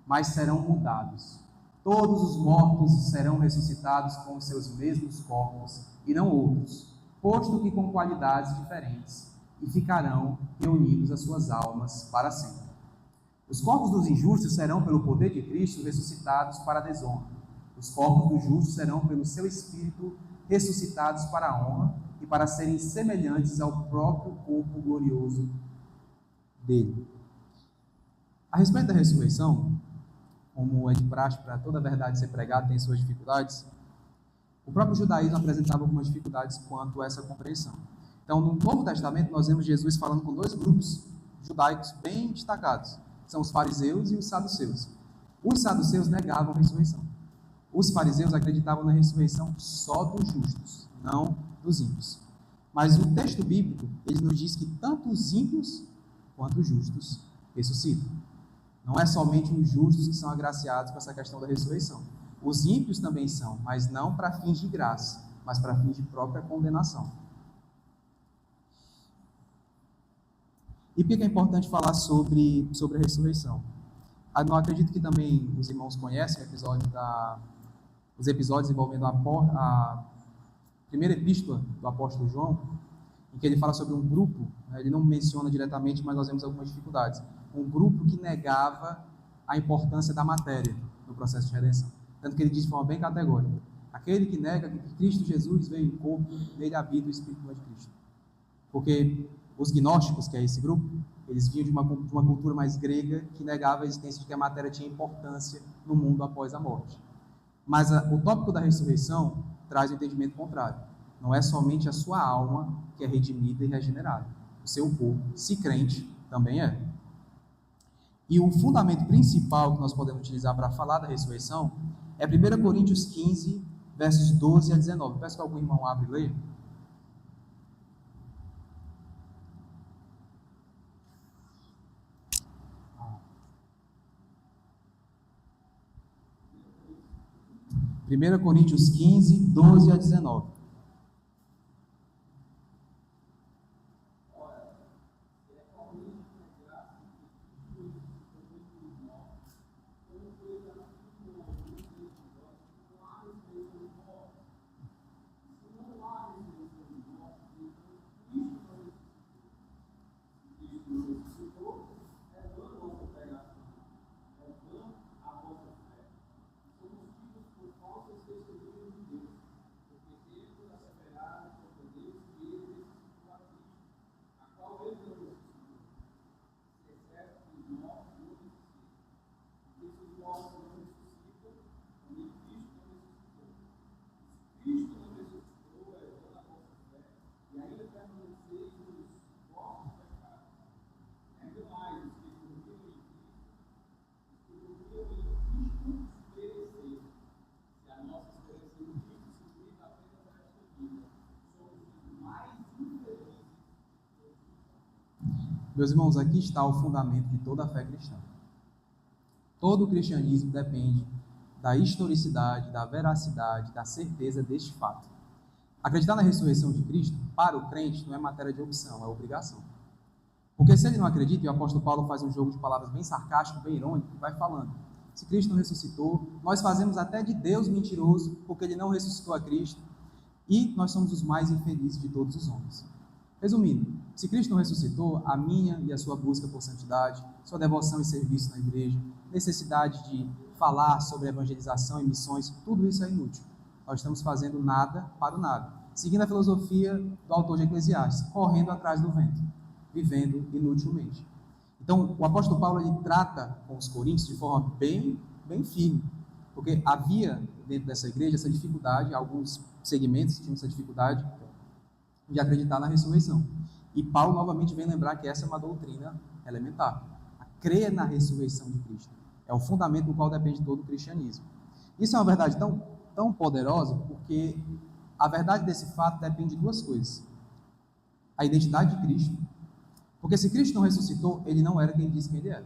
mas serão mudados. Todos os mortos serão ressuscitados com os seus mesmos corpos, e não outros, posto que com qualidades diferentes, e ficarão reunidos as suas almas para sempre. Os corpos dos injustos serão, pelo poder de Cristo, ressuscitados para a desonra. Os corpos dos justos serão, pelo seu Espírito, ressuscitados para a honra e para serem semelhantes ao próprio corpo glorioso dele. A respeito da ressurreição, como é de praxe para toda a verdade ser pregada, tem suas dificuldades, o próprio judaísmo apresentava algumas dificuldades quanto a essa compreensão. Então, no Novo Testamento, nós vemos Jesus falando com dois grupos judaicos bem destacados, são os fariseus e os saduceus. Os saduceus negavam a ressurreição. Os fariseus acreditavam na ressurreição só dos justos, não dos ímpios. Mas o texto bíblico, ele nos diz que tanto os ímpios quanto os justos ressuscitam. Não é somente os justos que são agraciados com essa questão da ressurreição. Os ímpios também são, mas não para fins de graça, mas para fins de própria condenação. E por que é importante falar sobre a ressurreição? Eu não acredito que também os irmãos conhecem os episódios envolvendo a primeira epístola do apóstolo João, em que ele fala sobre um grupo, né, ele não menciona diretamente, mas nós vemos algumas dificuldades. Um grupo que negava a importância da matéria no processo de redenção. Tanto que ele diz de forma bem categórica: aquele que nega que Cristo Jesus veio em corpo, nele habita o Espírito de Cristo. Porque os gnósticos, que é esse grupo, eles vinham de uma cultura mais grega que negava a existência de que a matéria tinha importância no mundo após a morte. Mas o tópico da ressurreição traz o entendimento contrário. Não é somente a sua alma que é redimida e regenerada. O seu corpo, se crente, também é. E o fundamento principal que nós podemos utilizar para falar da ressurreição é 1 Coríntios 15, versos 12 a 19. Peço que algum irmão abra e leia. Primeira Coríntios 15, 12 a 19. Meus irmãos, aqui está o fundamento de toda a fé cristã. Todo o cristianismo depende da historicidade, da veracidade, da certeza deste fato. Acreditar na ressurreição de Cristo, para o crente, não é matéria de opção, é obrigação. Porque se ele não acredita, e o apóstolo Paulo faz um jogo de palavras bem sarcástico, bem irônico, vai falando: se Cristo não ressuscitou, nós fazemos até de Deus mentiroso, porque ele não ressuscitou a Cristo, e nós somos os mais infelizes de todos os homens. Resumindo, se Cristo não ressuscitou, a minha e a sua busca por santidade, sua devoção e serviço na igreja, necessidade de falar sobre evangelização e missões, tudo isso é inútil. Nós estamos fazendo nada para o nada, seguindo a filosofia do autor de Eclesiastes, correndo atrás do vento, vivendo inutilmente. Então, o apóstolo Paulo ele trata com os coríntios de forma bem firme, porque havia dentro dessa igreja essa dificuldade, alguns segmentos tinham essa dificuldade de acreditar na ressurreição. E Paulo novamente vem lembrar que essa é uma doutrina elementar. A crer na ressurreição de Cristo é o fundamento do qual depende todo o cristianismo. Isso é uma verdade tão poderosa porque a verdade desse fato depende de duas coisas. A identidade de Cristo, porque se Cristo não ressuscitou, ele não era quem disse que ele era.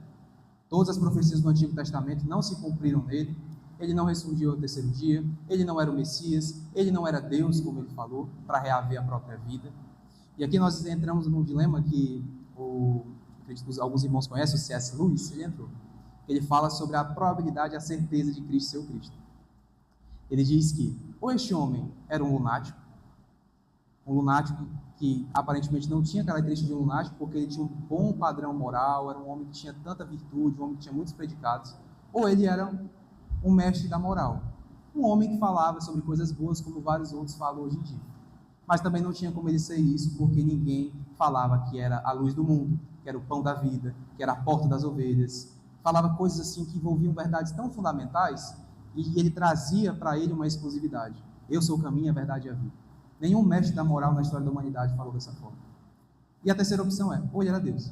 Todas as profecias do Antigo Testamento não se cumpriram nele, ele não ressurgiu ao terceiro dia, ele não era o Messias, ele não era Deus, como ele falou, para reaver a própria vida. E aqui nós entramos num dilema que alguns irmãos conhecem, o C.S. Lewis, ele entrou. Ele fala sobre a probabilidade e a certeza de Cristo ser o Cristo. Ele diz que ou este homem era um lunático que aparentemente não tinha característica de um lunático porque ele tinha um bom padrão moral, era um homem que tinha tanta virtude, um homem que tinha muitos predicados, ou ele era um mestre da moral, um homem que falava sobre coisas boas como vários outros falam hoje em dia, mas também não tinha como ele ser isso porque ninguém falava que era a luz do mundo, que era o pão da vida, que era a porta das ovelhas, falava coisas assim que envolviam verdades tão fundamentais e ele trazia para ele uma exclusividade. Eu sou o caminho, a verdade e a vida. Nenhum mestre da moral na história da humanidade falou dessa forma. E a terceira opção é, ou ele era Deus.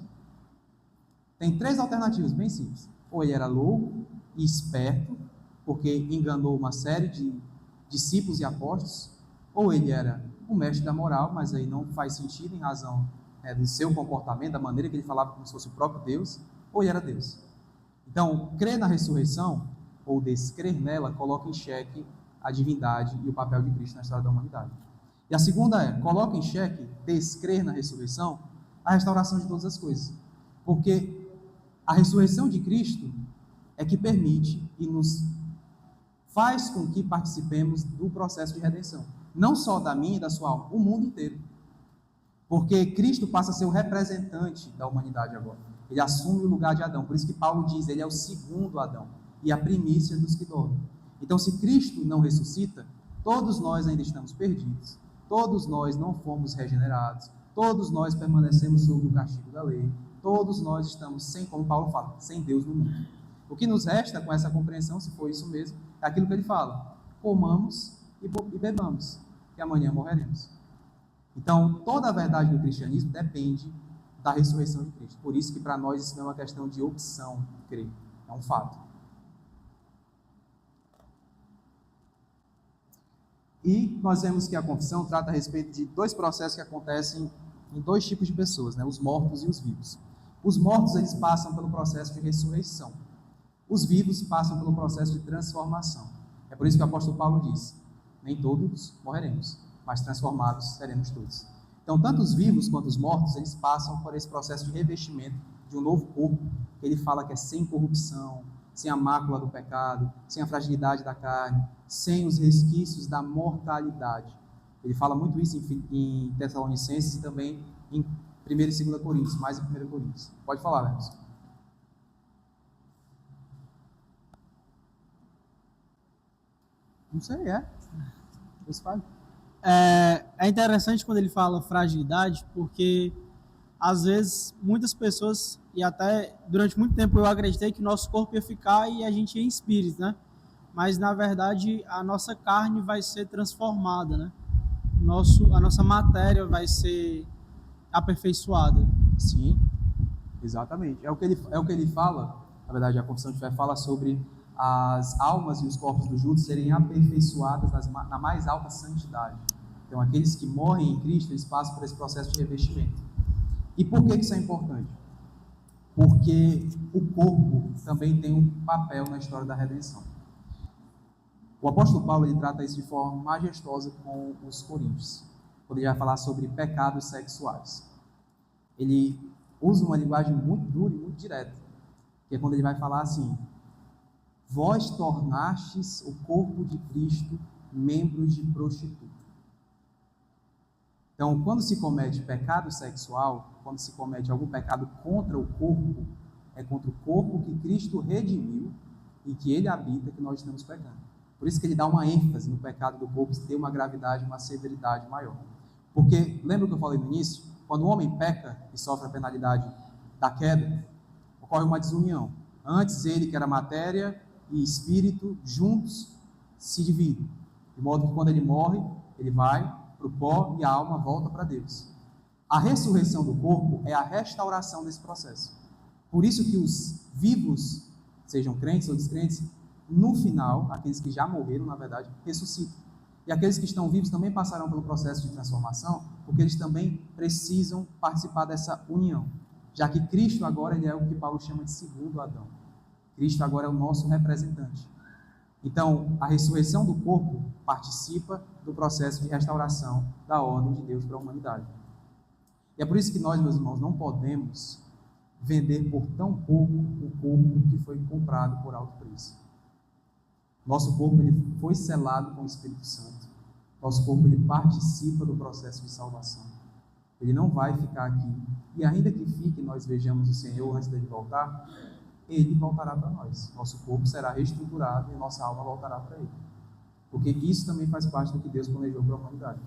Tem três alternativas bem simples. Ou ele era louco e esperto, porque enganou uma série de discípulos e apóstolos, ou ele era um mestre da moral, mas aí não faz sentido em razão do seu comportamento, da maneira que ele falava como se fosse o próprio Deus, ou ele era Deus. Então, crer na ressurreição, ou descrer nela, coloca em xeque a divindade e o papel de Cristo na história da humanidade. E a segunda é, coloca em xeque, descrer na ressurreição, a restauração de todas as coisas. Porque a ressurreição de Cristo é que permite e nos faz com que participemos do processo de redenção. Não só da minha e da sua alma, o mundo inteiro. Porque Cristo passa a ser o representante da humanidade agora. Ele assume o lugar de Adão. Por isso que Paulo diz, ele é o segundo Adão e a primícia dos que dormem. Então, se Cristo não ressuscita, todos nós ainda estamos perdidos, todos nós não fomos regenerados, todos nós permanecemos sob o castigo da lei, todos nós estamos sem, como Paulo fala, sem Deus no mundo. O que nos resta com essa compreensão, se for isso mesmo, é aquilo que ele fala, comamos e bebamos, que amanhã morreremos. Então, toda a verdade do cristianismo depende da ressurreição de Cristo. Por isso que para nós isso não é uma questão de opção, crer, é um fato. E nós vemos que a confissão trata a respeito de dois processos que acontecem em dois tipos de pessoas, os mortos e os vivos. Os mortos, eles passam pelo processo de ressurreição. Os vivos passam pelo processo de transformação. É por isso que o apóstolo Paulo diz, nem todos morreremos, mas transformados seremos todos. Então, tanto os vivos quanto os mortos, eles passam por esse processo de revestimento de um novo corpo, que ele fala que é sem corrupção, sem a mácula do pecado, sem a fragilidade da carne, sem os resquícios da mortalidade. Ele fala muito isso em Tessalonicenses e também em 1 e 2 Coríntios, mais em 1 Coríntios. Pode falar, Vernos. Não sei, Você fala. É interessante quando ele fala fragilidade, porque às vezes muitas pessoas, e até durante muito tempo eu acreditei que nosso corpo ia ficar e a gente ia em espírito, né? Mas na verdade a nossa carne vai ser transformada, né? A nossa matéria vai ser aperfeiçoada. Sim, exatamente. É o que ele fala, na verdade a confissão de fé fala sobre as almas e os corpos dos justos serem aperfeiçoadas na mais alta santidade. Então aqueles que morrem em Cristo, eles passam por esse processo de revestimento. E por que isso é importante? Porque o corpo também tem um papel na história da redenção. O apóstolo Paulo ele trata isso de forma majestosa com os coríntios, quando ele vai falar sobre pecados sexuais. Ele usa uma linguagem muito dura e muito direta, que é quando ele vai falar assim, vós tornastes o corpo de Cristo membros de prostituta. Então, quando se comete pecado sexual, quando se comete algum pecado contra o corpo, é contra o corpo que Cristo redimiu e que ele habita que nós estamos pecando. Por isso que ele dá uma ênfase no pecado do corpo, ter uma gravidade, uma severidade maior. Porque, lembra o que eu falei no início? Quando o homem peca e sofre a penalidade da queda, ocorre uma desunião. Antes ele, que era matéria e espírito, juntos se dividem. De modo que quando ele morre, ele vai para o pó e a alma volta para Deus. A ressurreição do corpo é a restauração desse processo. Por isso que os vivos, sejam crentes ou descrentes, no final, aqueles que já morreram, na verdade, ressuscitam. E aqueles que estão vivos também passarão pelo processo de transformação, porque eles também precisam participar dessa união, já que Cristo agora ele é o que Paulo chama de segundo Adão. Cristo agora é o nosso representante. Então, a ressurreição do corpo participa do processo de restauração da ordem de Deus para a humanidade. E é por isso que nós, meus irmãos, não podemos vender por tão pouco o corpo que foi comprado por alto preço. Nosso corpo ele foi selado com o Espírito Santo. Nosso corpo ele participa do processo de salvação. Ele não vai ficar aqui. E ainda que fique, nós vejamos o Senhor antes dele voltar, ele voltará para nós. Nosso corpo será reestruturado e nossa alma voltará para ele. Porque isso também faz parte do que Deus planejou para a humanidade.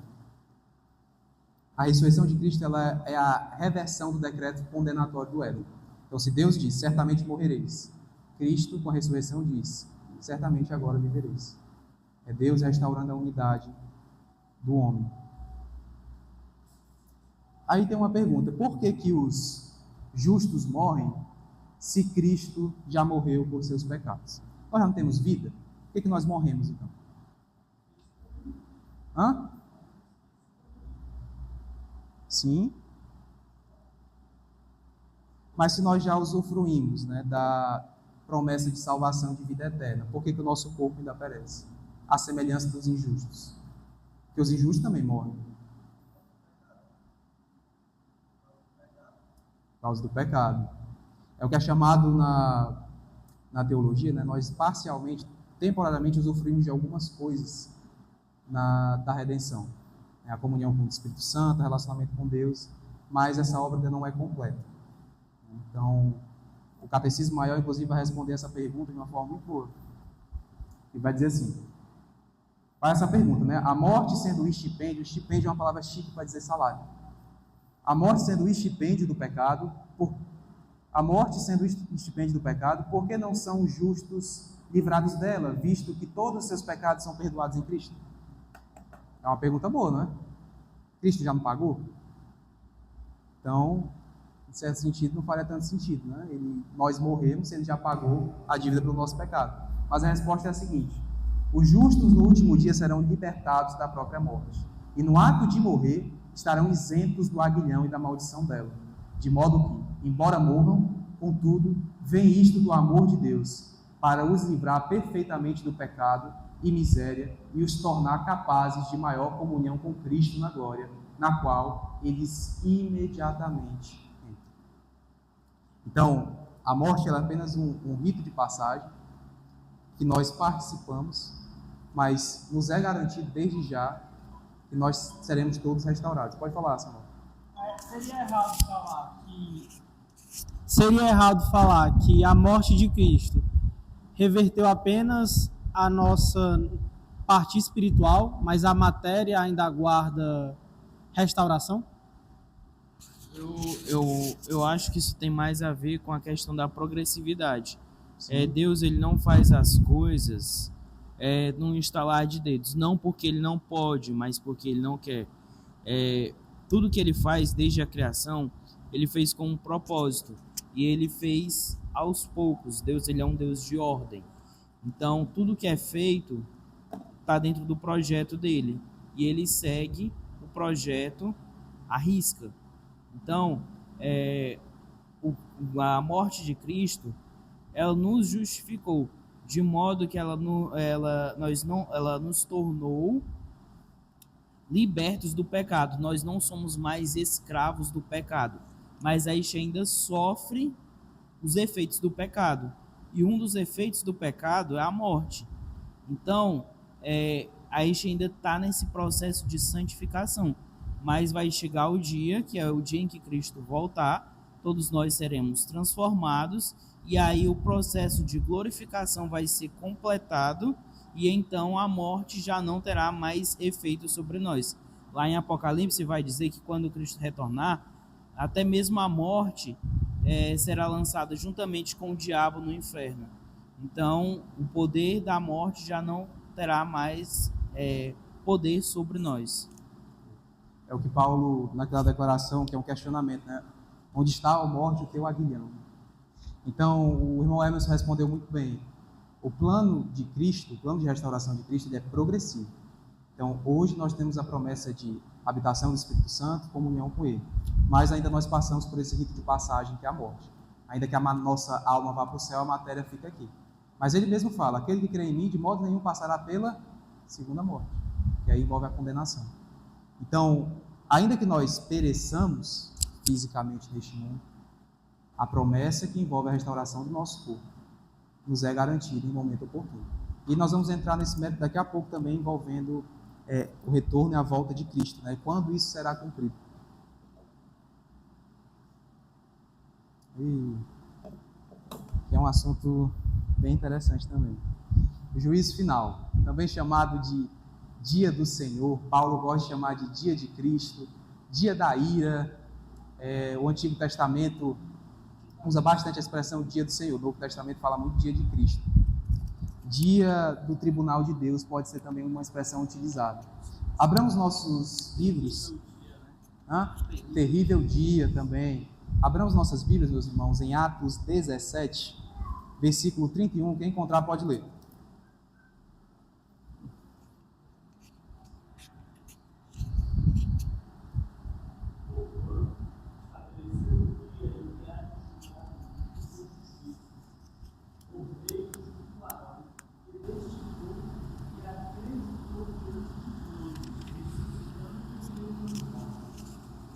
A ressurreição de Cristo ela é a reversão do decreto condenatório do Éden. Então, se Deus diz, certamente morrereis, Cristo, com a ressurreição, diz, certamente agora vivereis. É Deus restaurando a unidade do homem. Aí tem uma pergunta: por que que os justos morrem se Cristo já morreu por seus pecados? Nós já não temos vida? Por que que nós morremos então? Hã? Sim. Mas se nós já usufruímos, né, da promessa de salvação de vida eterna, por que que o nosso corpo ainda perece? À semelhança dos injustos. Porque os injustos também morrem. Por causa do pecado. É o que é chamado na teologia, né, nós parcialmente, temporariamente usufruímos de algumas coisas da redenção. A comunhão com o Espírito Santo, o relacionamento com Deus, mas essa obra ainda não é completa. Então, o Catecismo Maior, inclusive, vai responder essa pergunta de uma forma muito boa. E vai dizer assim, faz essa pergunta, né? A morte sendo o estipêndio é uma palavra chique para dizer salário. A morte sendo o estipêndio do pecado, por que não são os justos livrados dela, visto que todos os seus pecados são perdoados em Cristo? É uma pergunta boa, não é? Cristo já não pagou? Então, em certo sentido, não faria tanto sentido, né? Nós morremos se ele já pagou a dívida pelo nosso pecado. Mas a resposta é a seguinte: os justos no último dia serão libertados da própria morte. E no ato de morrer, estarão isentos do aguilhão e da maldição dela. De modo que, embora morram, contudo, vem isto do amor de Deus, para os livrar perfeitamente do pecado e miséria e os tornar capazes de maior comunhão com Cristo na glória, na qual eles imediatamente entram. Então, a morte ela é apenas um rito de passagem que nós participamos, mas nos é garantido desde já que nós seremos todos restaurados. Pode falar, Samuel. Seria errado falar que a morte de Cristo reverteu apenas a nossa parte espiritual, mas a matéria ainda aguarda restauração? Eu acho que isso tem mais a ver com a questão da progressividade. Deus ele não faz as coisas num estalar de dedos, não porque ele não pode, mas porque ele não quer. Tudo que ele faz desde a criação, ele fez com um propósito, e ele fez aos poucos. Deus ele é um Deus de ordem. Então, tudo que é feito está dentro do projeto dele. E ele segue o projeto à risca. Então, a morte de Cristo, ela nos justificou, de modo que ela nos tornou libertos do pecado. Nós não somos mais escravos do pecado, mas a gente ainda sofre os efeitos do pecado. E um dos efeitos do pecado é a morte. Então, a gente ainda está nesse processo de santificação. Mas vai chegar o dia, que é o dia em que Cristo voltar, todos nós seremos transformados, e aí o processo de glorificação vai ser completado, e então a morte já não terá mais efeito sobre nós. Lá em Apocalipse vai dizer que quando Cristo retornar, até mesmo a morte será lançada juntamente com o diabo no inferno. Então, o poder da morte já não terá mais poder sobre nós. É o que Paulo, naquela declaração, que é um questionamento, né? Onde está a morte, o teu aguilhão? Então, o irmão Emerson respondeu muito bem. O plano de Cristo, o plano de restauração de Cristo, ele é progressivo. Então, hoje nós temos a promessa de habitação do Espírito Santo, comunhão com Ele. Mas ainda nós passamos por esse rito de passagem que é a morte. Ainda que a nossa alma vá para o céu, a matéria fica aqui. Mas Ele mesmo fala, aquele que crê em mim, de modo nenhum passará pela segunda morte, que aí envolve a condenação. Então, ainda que nós pereçamos fisicamente neste mundo, a promessa que envolve a restauração do nosso corpo nos é garantida em momento oportuno. E nós vamos entrar nesse mérito daqui a pouco também, envolvendo o retorno e a volta de Cristo, né? Quando isso será cumprido. E que é um assunto bem interessante também. O juízo final, também chamado de dia do Senhor, Paulo gosta de chamar de dia de Cristo, dia da ira. O Antigo Testamento usa bastante a expressão dia do Senhor, o Novo Testamento fala muito dia de Cristo. Dia do tribunal de Deus pode ser também uma expressão utilizada. Abramos nossos livros. Terrível dia também. Abramos nossas Bíblias, meus irmãos, em Atos 17, versículo 31. Quem encontrar pode ler.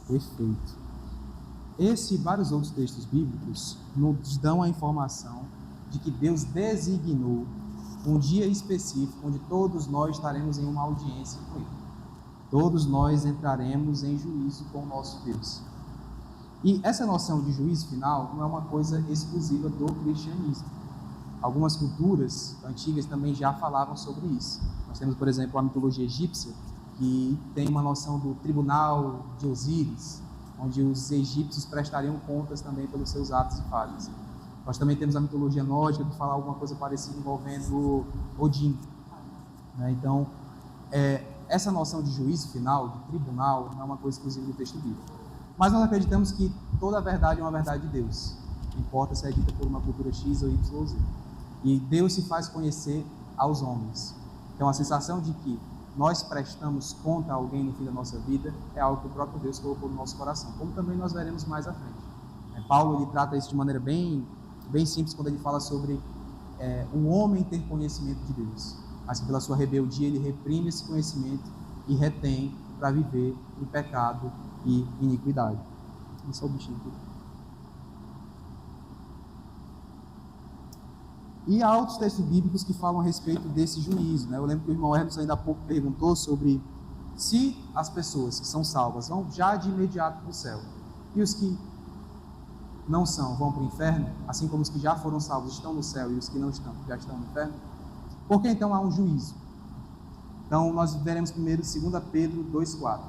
Perfeito. Esse e vários outros textos bíblicos nos dão a informação de que Deus designou um dia específico onde todos nós estaremos em uma audiência com Ele. Todos nós entraremos em juízo com o nosso Deus. E essa noção de juízo final não é uma coisa exclusiva do cristianismo. Algumas culturas antigas também já falavam sobre isso. Nós temos, por exemplo, a mitologia egípcia, que tem uma noção do tribunal de Osíris, onde os egípcios prestariam contas também pelos seus atos e falhas. Nós também temos a mitologia nórdica, que fala alguma coisa parecida envolvendo Odin. Então, essa noção de juízo final, de tribunal, não é uma coisa exclusiva do texto bíblico. Mas nós acreditamos que toda a verdade é uma verdade de Deus. Não importa se é dita por uma cultura X ou Y ou Z. E Deus se faz conhecer aos homens. Então, a sensação de que nós prestamos conta a alguém no fim da nossa vida é algo que o próprio Deus colocou no nosso coração, como também nós veremos mais à frente. Paulo ele trata isso de maneira bem simples quando ele fala sobre o homem ter conhecimento de Deus, mas que pela sua rebeldia ele reprime esse conhecimento e retém para viver em pecado e iniquidade. Isso é o bichinho aqui. E há outros textos bíblicos que falam a respeito desse juízo. Eu lembro que o irmão Hermes ainda há pouco perguntou sobre se as pessoas que são salvas vão já de imediato para o céu e os que não são vão para o inferno, assim como os que já foram salvos estão no céu e os que não estão já estão no inferno. Por que então há um juízo? Então nós veremos primeiro 2 Pedro 2,4.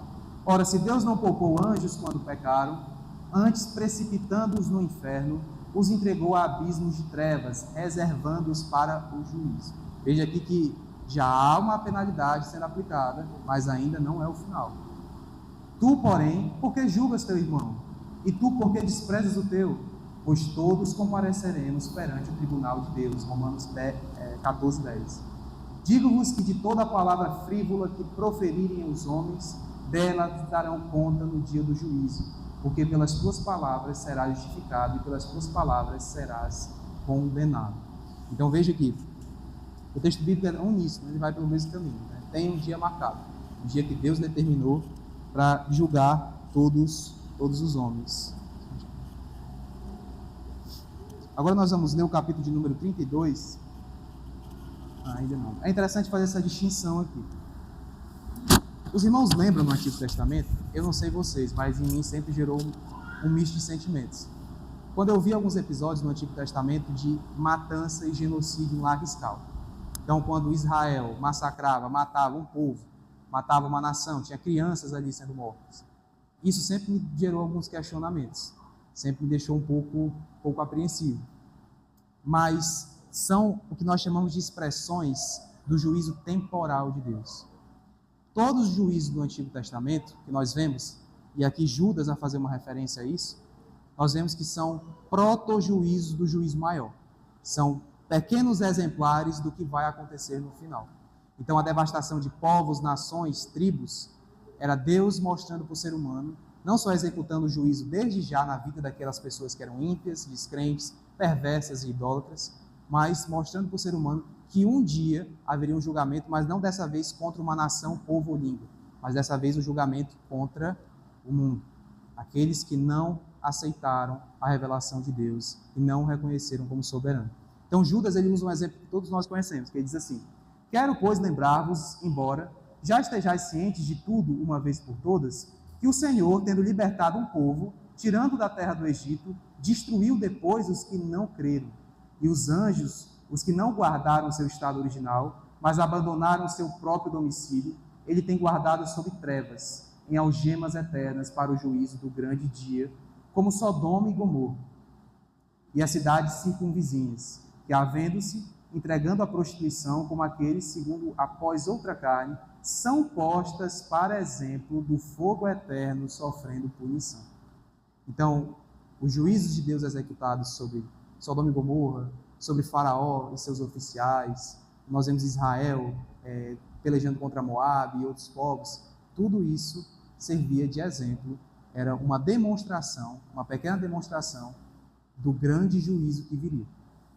Ora, se Deus não poupou anjos quando pecaram, antes precipitando-os no inferno, os entregou a abismos de trevas, reservando-os para o juízo. Veja aqui que já há uma penalidade sendo aplicada, mas ainda não é o final. Tu, porém, por que julgas teu irmão? E tu, por que desprezas o teu? Pois todos compareceremos perante o tribunal de Deus. Romanos 14:10. Digo-vos que de toda a palavra frívola que proferirem os homens, dela darão conta no dia do juízo. Porque pelas tuas palavras serás justificado e pelas tuas palavras serás condenado. Então veja aqui, o texto bíblico é uníssono, ele vai pelo mesmo caminho. Tem um dia marcado, um dia que Deus determinou para julgar todos os homens. Agora nós vamos ler o capítulo de número 32. Ainda não. É interessante fazer essa distinção aqui. Os irmãos lembram no Antigo Testamento? Eu não sei vocês, mas em mim sempre gerou um misto de sentimentos. Quando eu vi alguns episódios no Antigo Testamento de matança e genocídio em larga escala. Então, quando Israel massacrava, matava um povo, matava uma nação, tinha crianças ali sendo mortas. Isso sempre me gerou alguns questionamentos, sempre me deixou um pouco apreensivo. Mas são o que nós chamamos de expressões do juízo temporal de Deus. Todos os juízos do Antigo Testamento que nós vemos, e aqui Judas vai fazer uma referência a isso, nós vemos que são proto-juízos do juízo maior. São pequenos exemplares do que vai acontecer no final. Então, a devastação de povos, nações, tribos, era Deus mostrando para o ser humano, não só executando o juízo desde já na vida daquelas pessoas que eram ímpias, descrentes, perversas e idólatras, mas mostrando para o ser humano que um dia haveria um julgamento, mas não dessa vez contra uma nação, povo ou língua, mas dessa vez o julgamento contra o mundo. Aqueles que não aceitaram a revelação de Deus e não o reconheceram como soberano. Então Judas, ele usa um exemplo que todos nós conhecemos, que ele diz assim: quero, pois, lembrar-vos, embora já estejais cientes de tudo uma vez por todas, que o Senhor, tendo libertado um povo, tirando da terra do Egito, destruiu depois os que não creram, e os anjos, os que não guardaram o seu estado original, mas abandonaram o seu próprio domicílio, ele tem guardado sob trevas, em algemas eternas para o juízo do grande dia, como Sodoma e Gomorra, e as cidades circunvizinhas, que, havendo-se entregando a prostituição como aqueles, segundo após outra carne, são postas para exemplo do fogo eterno, sofrendo punição. Então, os juízos de Deus executados sobre Sodoma e Gomorra, sobre Faraó e seus oficiais, nós vemos Israel pelejando contra Moabe e outros povos, tudo isso servia de exemplo, era uma demonstração, uma pequena demonstração do grande juízo que viria.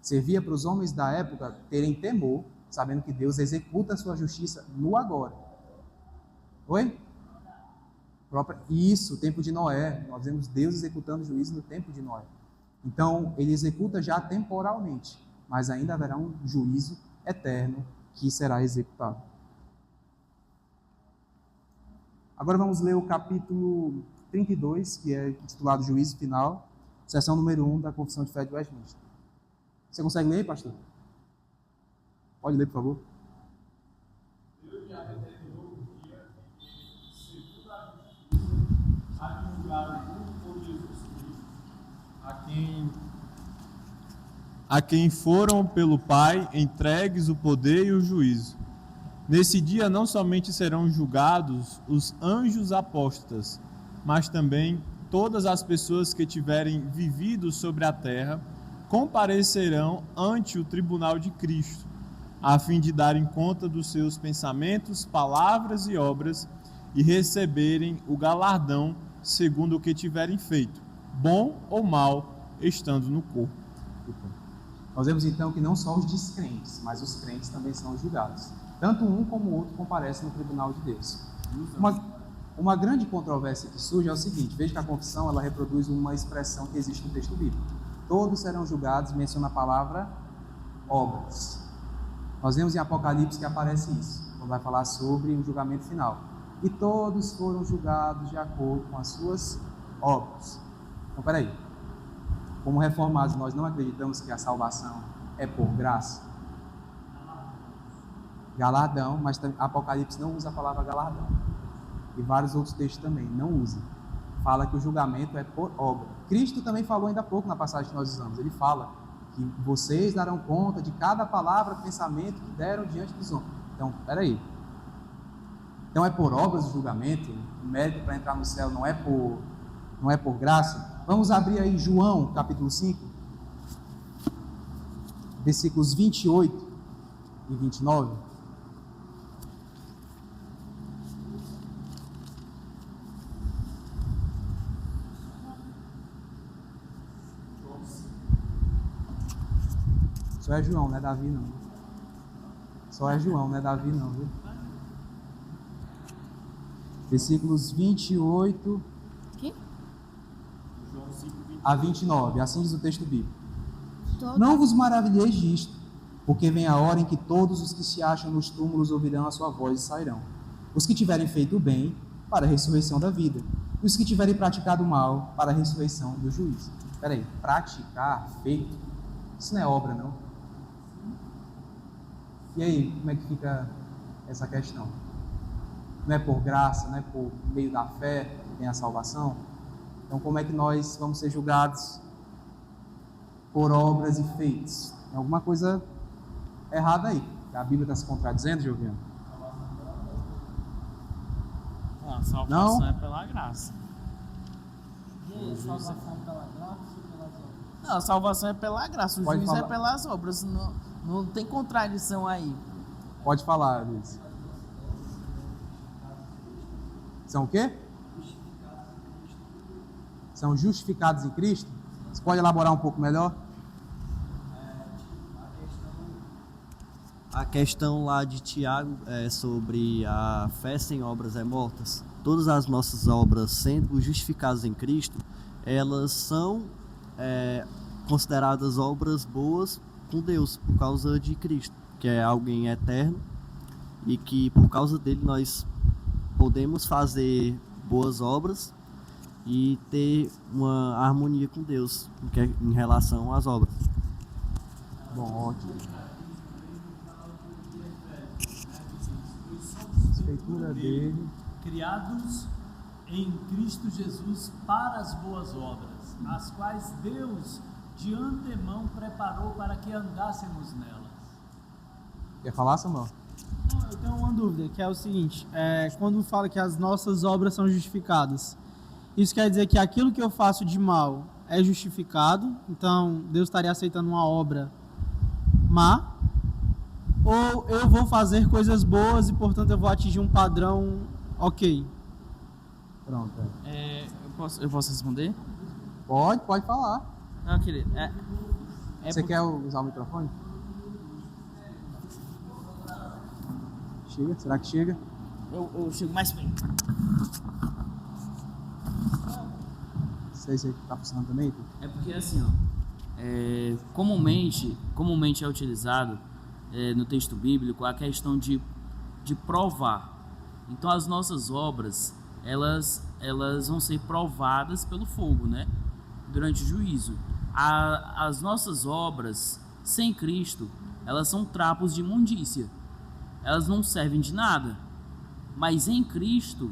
Servia para os homens da época terem temor, sabendo que Deus executa a sua justiça no agora. Oi? Isso, o tempo de Noé. Nós vemos Deus executando juízo no tempo de Noé. Então, ele executa já temporalmente, mas ainda haverá um juízo eterno que será executado. Agora vamos ler o capítulo 32, que é intitulado Juízo Final, seção número 1 da Confissão de Fé de Westminster. Você consegue ler, pastor? Pode ler, por favor. Deus já determinou o dia em que, segundo a justiça, há de julgar o mundo por Jesus Cristo, a quem foram pelo Pai entregues o poder e o juízo. Nesse dia não somente serão julgados os anjos apóstatas, mas também todas as pessoas que tiverem vivido sobre a terra comparecerão ante o tribunal de Cristo, a fim de darem conta dos seus pensamentos, palavras e obras e receberem o galardão segundo o que tiverem feito, bom ou mal, estando no corpo. Nós vemos então que não só os descrentes, mas os crentes também são julgados. Tanto um como o outro comparecem no tribunal de Deus. Uma grande controvérsia que surge é o seguinte: veja que a confissão ela reproduz uma expressão que existe no texto bíblico. Todos serão julgados, menciona a palavra obras. Nós vemos em Apocalipse que aparece isso, quando vai falar sobre o julgamento final. E todos foram julgados de acordo com as suas obras. Então, peraí. Como reformados, nós não acreditamos que a salvação é por graça? Galardão, mas Apocalipse não usa a palavra galardão. E vários outros textos também não usam. Fala que o julgamento é por obra. Cristo também falou ainda há pouco na passagem que nós usamos. Ele fala que vocês darão conta de cada palavra, pensamento que deram diante dos homens. Então, peraí. Então é por obras o julgamento? O mérito para entrar no céu não é por graça? Vamos abrir aí João, capítulo 5, versículos 28 e 29. Só é João, não é Davi não. Só é João, não é Davi não, viu? Versículos 28 a 29, assim diz o texto bíblico. Não vos maravilheis disto, porque vem a hora em que todos os que se acham nos túmulos ouvirão a sua voz e sairão. Os que tiverem feito o bem, para a ressurreição da vida. E os que tiverem praticado o mal, para a ressurreição do juízo. Espera aí, praticar, feito, isso não é obra, não? E aí, como é que fica essa questão? Não é por graça, não é por meio da fé que tem a salvação? Então, como é que nós vamos ser julgados por obras e feitos? Tem alguma coisa errada aí. A Bíblia está se contradizendo, Gioviano? A salvação é pela graça. Salvação pela graça e pelas obras? Não, a salvação é pela graça, o Pode juízo é falar. pelas obras. Não, não tem contradição aí. Pode falar, Luiz. São o quê? São justificados em Cristo? Você pode elaborar um pouco melhor? A questão lá de Tiago é sobre a fé sem obras é mortas. Todas as nossas obras, sendo justificadas em Cristo, elas são consideradas obras boas com Deus, por causa de Cristo, que é alguém eterno e que por causa dele nós podemos fazer boas obras e ter uma harmonia com Deus em relação às obras. Bom, ótimo. Feitura dele. Criados em Cristo Jesus para as boas obras, as quais Deus de antemão preparou para que andássemos nelas. Quer falar, Samuel? Não, eu tenho uma dúvida, que é o seguinte, quando fala que as nossas obras são justificadas, isso quer dizer que aquilo que eu faço de mal é justificado, então Deus estaria aceitando uma obra má, ou eu vou fazer coisas boas e, portanto, eu vou atingir um padrão ok? Pronto. Eu posso responder? Pode falar. Não, querido. Você quer usar o microfone? Chega? Será que chega? Eu chego mais bem. Não sei se tá funcionando também. É porque assim, ó, comumente é utilizado no texto bíblico a questão de provar. Então as nossas obras, elas vão ser provadas pelo fogo, né? Durante o juízo. As nossas obras sem Cristo, elas são trapos de imundícia. Elas não servem de nada. Mas em Cristo,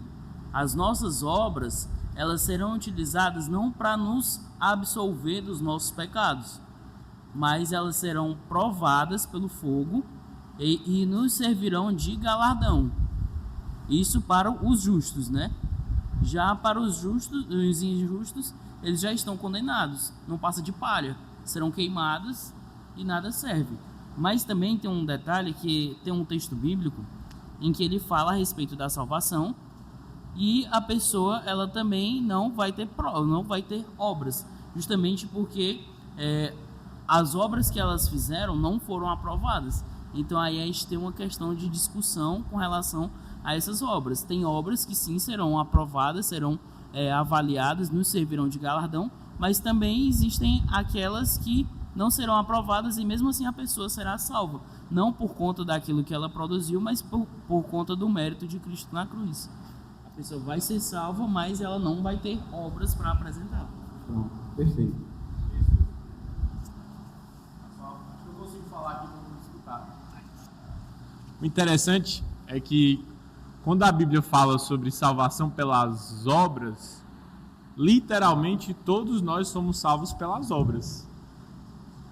as nossas obras, elas serão utilizadas não para nos absolver dos nossos pecados, mas elas serão provadas pelo fogo e nos servirão de galardão. Isso para os justos, né? Já para os justos, os injustos, eles já estão condenados, não passa de palha, serão queimados e nada serve. Mas também tem um detalhe, que tem um texto bíblico em que ele fala a respeito da salvação, e a pessoa, ela também não vai ter obras, justamente porque as obras que elas fizeram não foram aprovadas. Então aí a gente tem uma questão de discussão com relação a essas obras. Tem obras que sim serão aprovadas, serão avaliadas, nos servirão de galardão, mas também existem aquelas que não serão aprovadas e mesmo assim a pessoa será salva, não por conta daquilo que ela produziu, mas por conta do mérito de Cristo na cruz. A pessoa vai ser salva, mas ela não vai ter obras para apresentar. Pronto, perfeito. Eu consigo falar aqui para não escutar. O interessante é que quando a Bíblia fala sobre salvação pelas obras, literalmente todos nós somos salvos pelas obras.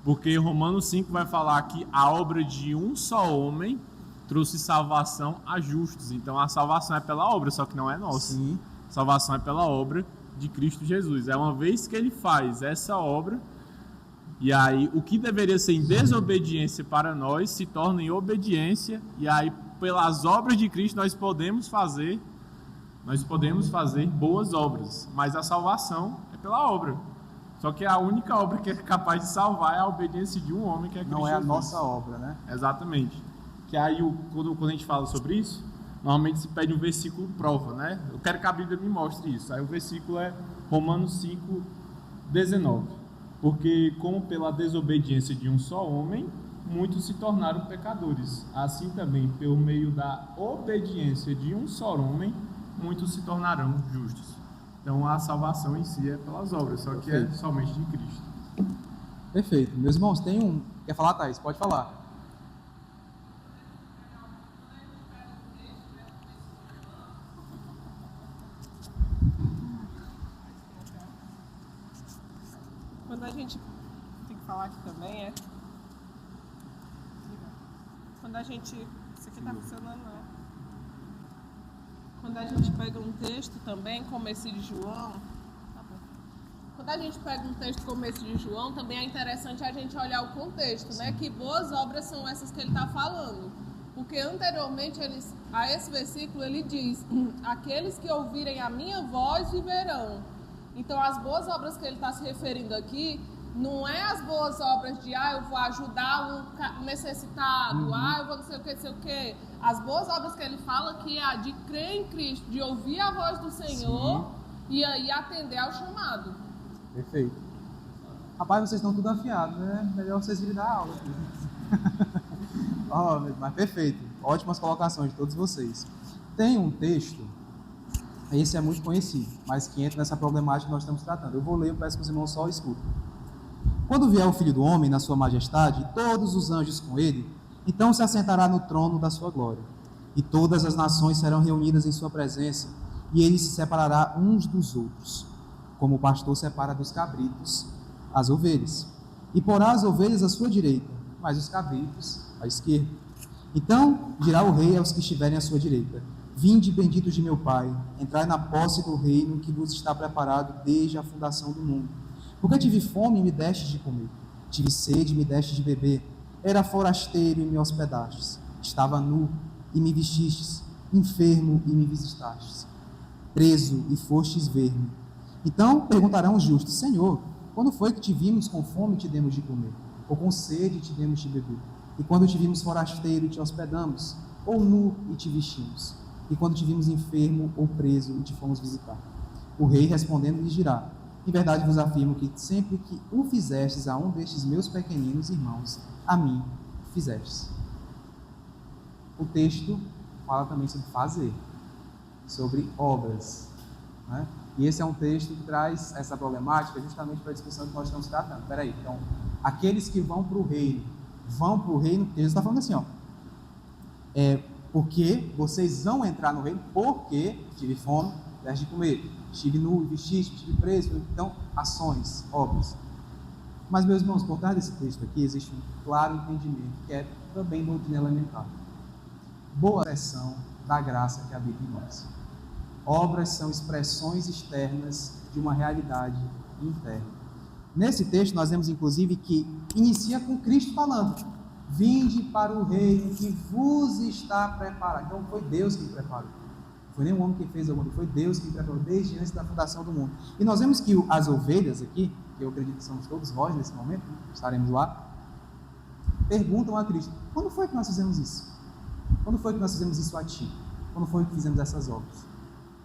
Porque Romanos 5 vai falar que a obra de um só homem trouxe salvação a justos. Então a salvação é pela obra, só que não é nossa. Sim. Salvação é pela obra de Cristo Jesus. É uma vez que ele faz essa obra, e aí o que deveria ser em desobediência para nós se torna em obediência, e aí pelas obras de Cristo nós podemos fazer boas obras, mas a salvação é pela obra. Só que a única obra que é capaz de salvar é a obediência de um homem, que é Cristo Não é a Jesus. nossa obra, né? Exatamente. Que aí, quando a gente fala sobre isso, normalmente se pede um versículo prova, né? Eu quero que a Bíblia me mostre isso. Aí o versículo é Romanos 5, 19. Porque como pela desobediência de um só homem, muitos se tornaram pecadores. Assim também, pelo meio da obediência de um só homem, muitos se tornarão justos. Então a salvação em si é pelas obras, só que é somente de Cristo. Perfeito. Meus irmãos, tem um... Quer falar, Thaís? Pode falar. Quando a gente... Tem que falar aqui também, Quando a gente... Isso aqui tá funcionando, não. Quando a gente pega um texto também, como esse de João... Tá bom. Quando a gente pega um texto começo de João, também é interessante a gente olhar o contexto, né? Que boas obras são essas que ele está falando. Porque anteriormente, a esse versículo, ele diz: aqueles que ouvirem a minha voz viverão. Então, as boas obras que ele está se referindo aqui, não é as boas obras de, eu vou ajudar um necessitado, eu vou não sei o que. As boas obras que ele fala aqui é a de crer em Cristo, de ouvir a voz do Senhor e aí atender ao chamado. Perfeito. Rapaz, vocês estão tudo afiados, né? Melhor vocês virem dar aula. Mas perfeito. Ótimas colocações de todos vocês. Tem um texto, esse é muito conhecido, mas que entra nessa problemática que nós estamos tratando. Eu vou ler, eu peço que os irmãos só escutem. Quando vier o Filho do Homem na sua majestade, e todos os anjos com ele, então se assentará no trono da sua glória. E todas as nações serão reunidas em sua presença, e ele se separará uns dos outros, como o pastor separa dos cabritos as ovelhas. E porá as ovelhas à sua direita, mas os cabritos à esquerda. Então dirá o rei aos que estiverem à sua direita: vinde, benditos de meu Pai, entrai na posse do reino que vos está preparado desde a fundação do mundo. Porque tive fome e me destes de comer, tive sede e me destes de beber, era forasteiro e me hospedastes, estava nu e me vestistes, enfermo e me visitastes, preso e fostes ver-me. Então perguntarão os justos: Senhor, quando foi que te vimos com fome e te demos de comer, ou com sede e te demos de beber? E quando te vimos forasteiro e te hospedamos, ou nu e te vestimos? E quando te vimos enfermo ou preso e te fomos visitar? O rei respondendo lhes dirá: em verdade vos afirmo que sempre que o fizestes a um destes meus pequeninos irmãos, a mim fizestes. O texto fala também sobre fazer, sobre obras, né? E esse é um texto que traz essa problemática justamente para a discussão que nós estamos tratando. Espera aí, então, aqueles que vão para o reino, Jesus está falando assim, porque vocês vão entrar no reino porque tive fome, deste de comer, estive nu, vestiste, estive preso. Então, ações, obras. Mas, meus irmãos, por trás desse texto aqui existe um claro entendimento que é também doutrina elementar. Boa expressão da graça que habita em nós. Obras são expressões externas de uma realidade interna. Nesse texto nós vemos inclusive que inicia com Cristo falando: vinde para o reino que vos está preparado. Então foi Deus quem preparou. Não foi nenhum homem que fez alguma coisa, foi Deus quem preparou desde antes da fundação do mundo. E nós vemos que as ovelhas aqui, que eu acredito que somos todos nós nesse momento, estaremos lá, perguntam a Cristo: quando foi que nós fizemos isso? Quando foi que nós fizemos isso a ti? Quando foi que fizemos essas obras?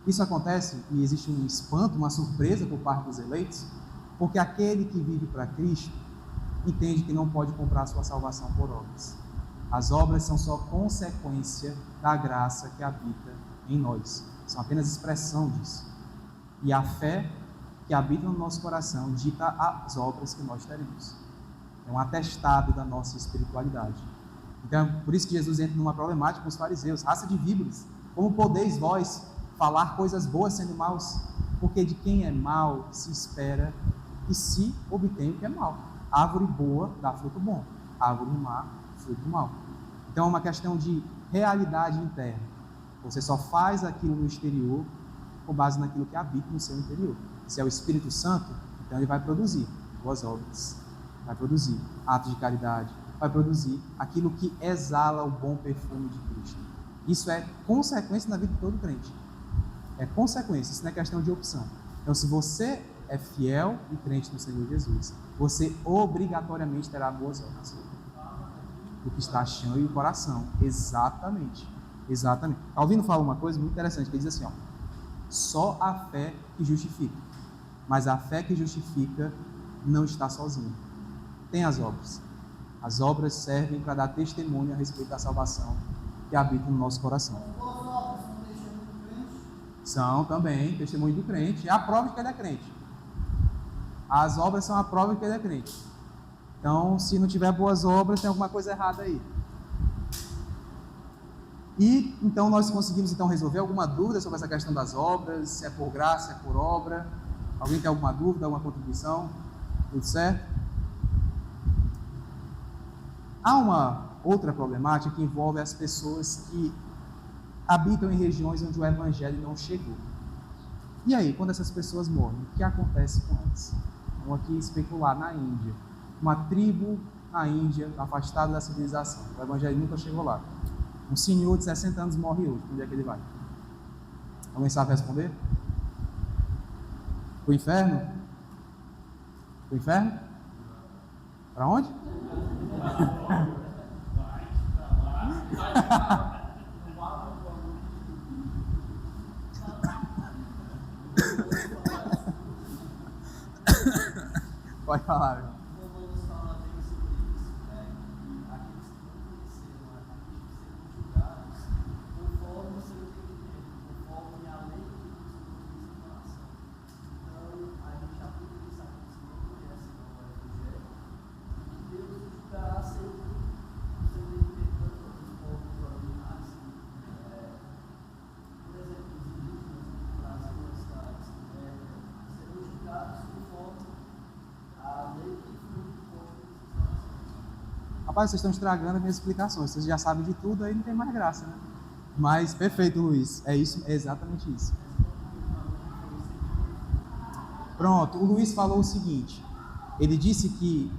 Isso acontece e existe um espanto, uma surpresa por parte dos eleitos, porque aquele que vive para Cristo entende que não pode comprar a sua salvação por obras. As obras são só consequência da graça que habita em nós, são apenas expressão disso. E a fé que habita no nosso coração dita as obras que nós teremos. É um atestado da nossa espiritualidade. Então, por isso que Jesus entra numa problemática com os fariseus: raça de víboras, como podeis vós falar coisas boas sendo maus? Porque de quem é mau se espera e se obtém o que é mau. Árvore boa dá fruto bom, árvore má, fruto mau. Então é uma questão de realidade interna. Você só faz aquilo no exterior com base naquilo que habita no seu interior. Se é o Espírito Santo, então ele vai produzir boas obras, vai produzir atos de caridade, vai produzir aquilo que exala o bom perfume de Cristo. Isso é consequência na vida de todo crente. É consequência, isso não é questão de opção. Então, se você é fiel e crente no Senhor Jesus, você obrigatoriamente terá boas obras. O que está cheio o coração. Exatamente. Exatamente. Calvino fala uma coisa muito interessante, que ele diz assim: só a fé que justifica. Mas a fé que justifica não está sozinha. Tem as obras. As obras servem para dar testemunho a respeito da salvação que habita no nosso coração. São também testemunho do crente. É a prova de que ele é crente. As obras são a prova de que ele é crente. Então, se não tiver boas obras, tem alguma coisa errada aí. E então nós conseguimos resolver alguma dúvida sobre essa questão das obras, se é por graça, se é por obra. Alguém tem alguma dúvida, alguma contribuição? Tudo certo? Há uma outra problemática que envolve as pessoas que habitam em regiões onde o evangelho não chegou. E aí, quando essas pessoas morrem, o que acontece com elas? Vamos aqui especular na Índia. Uma tribo na Índia, afastada da civilização. O evangelho nunca chegou lá. Um senhor de 60 anos morre hoje. Onde é que ele vai? Alguém sabe responder? Para o inferno? Para o inferno? Para onde? Pode falar, meu. Rapaz, vocês estão estragando as minhas explicações. Vocês já sabem de tudo, aí não tem mais graça, né? Mas, perfeito, Luiz. É isso, é exatamente isso. Pronto, o Luiz falou o seguinte. Ele disse que,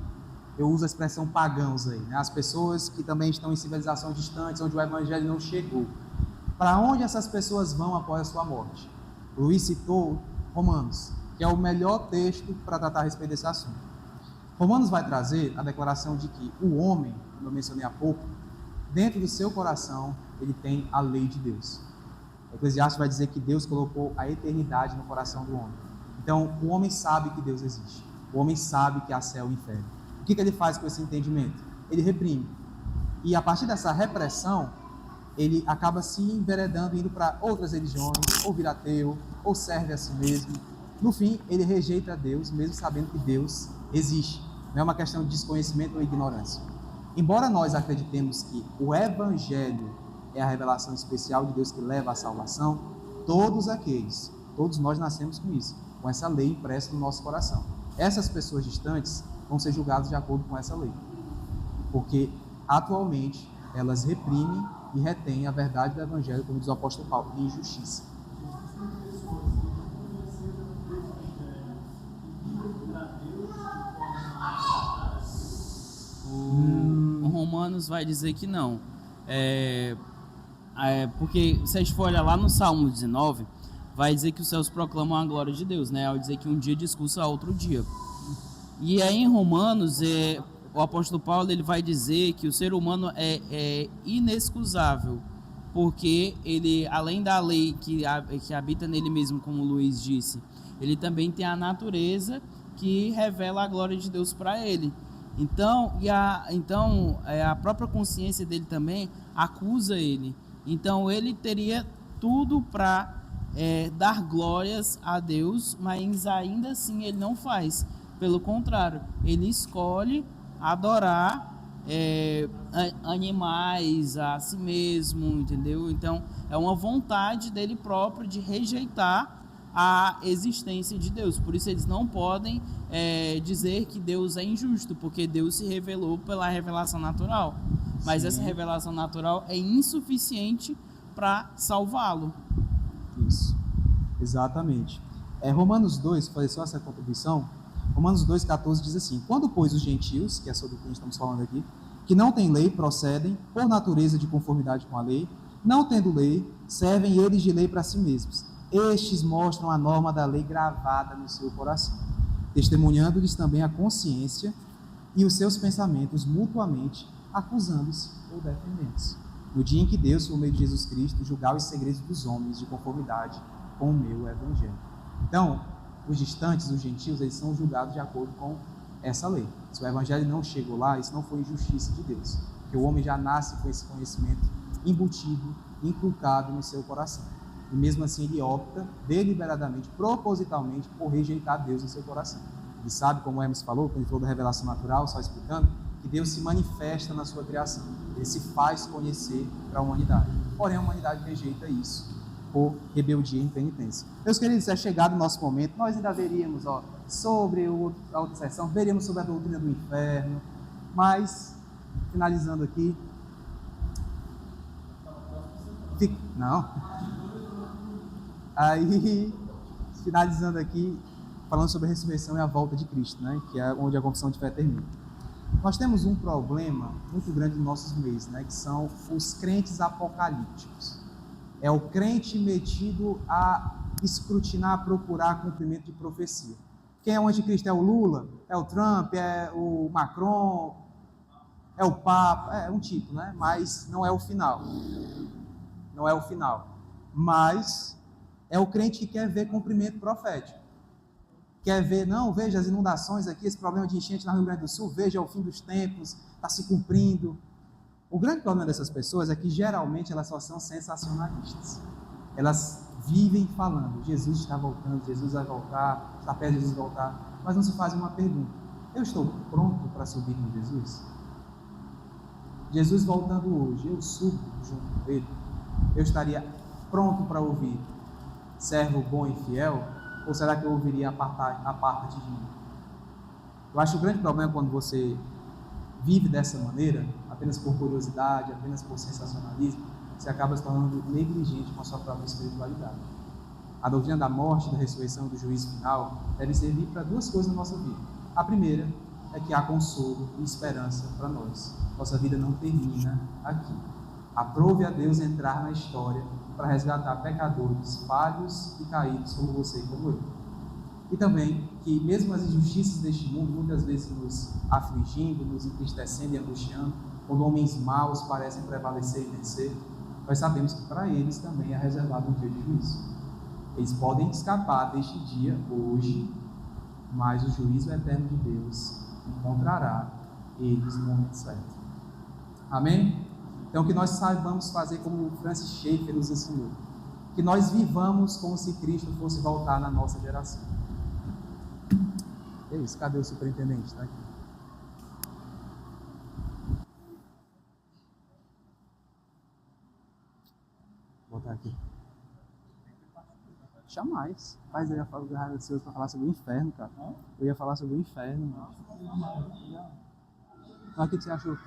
eu uso a expressão pagãos aí, né? As pessoas que também estão em civilizações distantes, onde o evangelho não chegou. Para onde essas pessoas vão após a sua morte? O Luiz citou Romanos, que é o melhor texto para tratar a respeito desse assunto. Romanos vai trazer a declaração de que o homem, como eu mencionei há pouco, dentro do seu coração, ele tem a lei de Deus. O Eclesiastes vai dizer que Deus colocou a eternidade no coração do homem. Então, o homem sabe que Deus existe. O homem sabe que há céu e inferno. O que ele faz com esse entendimento? Ele reprime. E a partir dessa repressão, ele acaba se enveredando, indo para outras religiões, ou vira ateu, ou serve a si mesmo. No fim, ele rejeita Deus, mesmo sabendo que Deus existe. Não é uma questão de desconhecimento ou ignorância. Embora nós acreditemos que o Evangelho é a revelação especial de Deus que leva à salvação, todos nós nascemos com isso, com essa lei impressa no nosso coração. Essas pessoas distantes vão ser julgadas de acordo com essa lei, porque atualmente elas reprimem e retêm a verdade do Evangelho, como diz o apóstolo Paulo, em injustiça. O Romanos vai dizer que não. Porque se a gente for olhar lá no Salmo 19, vai dizer que os céus proclamam a glória de Deus, né? Ao dizer que um dia discursa outro dia. E aí em Romanos, o apóstolo Paulo ele vai dizer que o ser humano é inexcusável, porque ele, além da lei que habita nele mesmo, como o Luiz disse, ele também tem a natureza que revela a glória de Deus para ele. Então, a própria consciência dele também acusa ele. Então, ele teria tudo para dar glórias a Deus, mas ainda assim ele não faz. Pelo contrário, ele escolhe adorar animais, a si mesmo, entendeu? Então, é uma vontade dele próprio de rejeitar a existência de Deus. Por isso eles não podem dizer que Deus é injusto, porque Deus se revelou pela revelação natural. Mas Sim. essa revelação natural é insuficiente para salvá-lo. Isso, exatamente. Romanos 2, fazer só essa contribuição, Romanos 2,14 diz assim: quando, pois, os gentios, que é sobre o que estamos falando aqui, que não têm lei, procedem, por natureza de conformidade com a lei, não tendo lei, servem eles de lei para si mesmos. Estes mostram a norma da lei gravada no seu coração, testemunhando-lhes também a consciência e os seus pensamentos mutuamente, acusando-se ou defendendo-se. No dia em que Deus, por meio de Jesus Cristo, julgar os segredos dos homens de conformidade com o meu evangelho. Então, os distantes, os gentios, eles são julgados de acordo com essa lei. Se o evangelho não chegou lá, isso não foi injustiça de Deus, porque o homem já nasce com esse conhecimento embutido, inculcado no seu coração. E mesmo assim ele opta deliberadamente, propositalmente, por rejeitar Deus no seu coração. Ele sabe, como o Hermes falou, quando ele falou da revelação natural, só explicando, que Deus se manifesta na sua criação. Ele se faz conhecer para a humanidade. Porém, a humanidade rejeita isso por rebeldia e impenitência. Meus queridos, é chegado o nosso momento. Nós ainda veríamos sobre a outra sessão, veríamos sobre a doutrina do inferno, mas, finalizando aqui... Não. Aí, finalizando aqui, falando sobre a ressurreição e a volta de Cristo, né? Que é onde a confissão de fé termina. Nós temos um problema muito grande nos nossos meios, né? Que são os crentes apocalípticos. É o crente metido a escrutinar, a procurar cumprimento de profecia. Quem é o anticristo? É o Lula? É o Trump? É o Macron? É o Papa? É um tipo, né? Mas não é o final. Não é o final. Mas é o crente que quer ver cumprimento profético. Quer ver, não, veja as inundações aqui, esse problema de enchente no Rio Grande do Sul, veja o fim dos tempos, está se cumprindo. O grande problema dessas pessoas é que geralmente elas só são sensacionalistas. Elas vivem falando, Jesus está voltando, Jesus vai voltar, está perto de Jesus voltar, mas não se fazem uma pergunta: eu estou pronto para subir com Jesus? Jesus voltando hoje, eu subo junto com Ele? Eu estaria pronto para ouvir servo bom e fiel? Ou será que eu ouviria aparta-te de mim? Eu acho que o grande problema é quando você vive dessa maneira, apenas por curiosidade, apenas por sensacionalismo, você acaba se tornando negligente com a sua própria espiritualidade. A doutrina da morte, da ressurreição, do juízo final deve servir para duas coisas na nossa vida. A primeira é que há consolo e esperança para nós. Nossa vida não termina aqui. Aprove a Deus entrar na história para resgatar pecadores falhos e caídos como você e como eu. E também que mesmo as injustiças deste mundo muitas vezes nos afligindo, nos entristecendo e angustiando, quando homens maus parecem prevalecer e vencer, nós sabemos que para eles também é reservado um dia de juízo. Eles podem escapar deste dia hoje, mas o juízo eterno de Deus encontrará eles no momento certo. Amém? Então, que nós saibamos fazer como Francis Schaeffer nos ensinou. Que nós vivamos como se Cristo fosse voltar na nossa geração. É isso, cadê o superintendente? Está aqui. Vou botar aqui. Jamais. Mas eu ia falar para falar sobre o inferno, cara. Eu ia falar sobre o inferno. Mas o que você achou?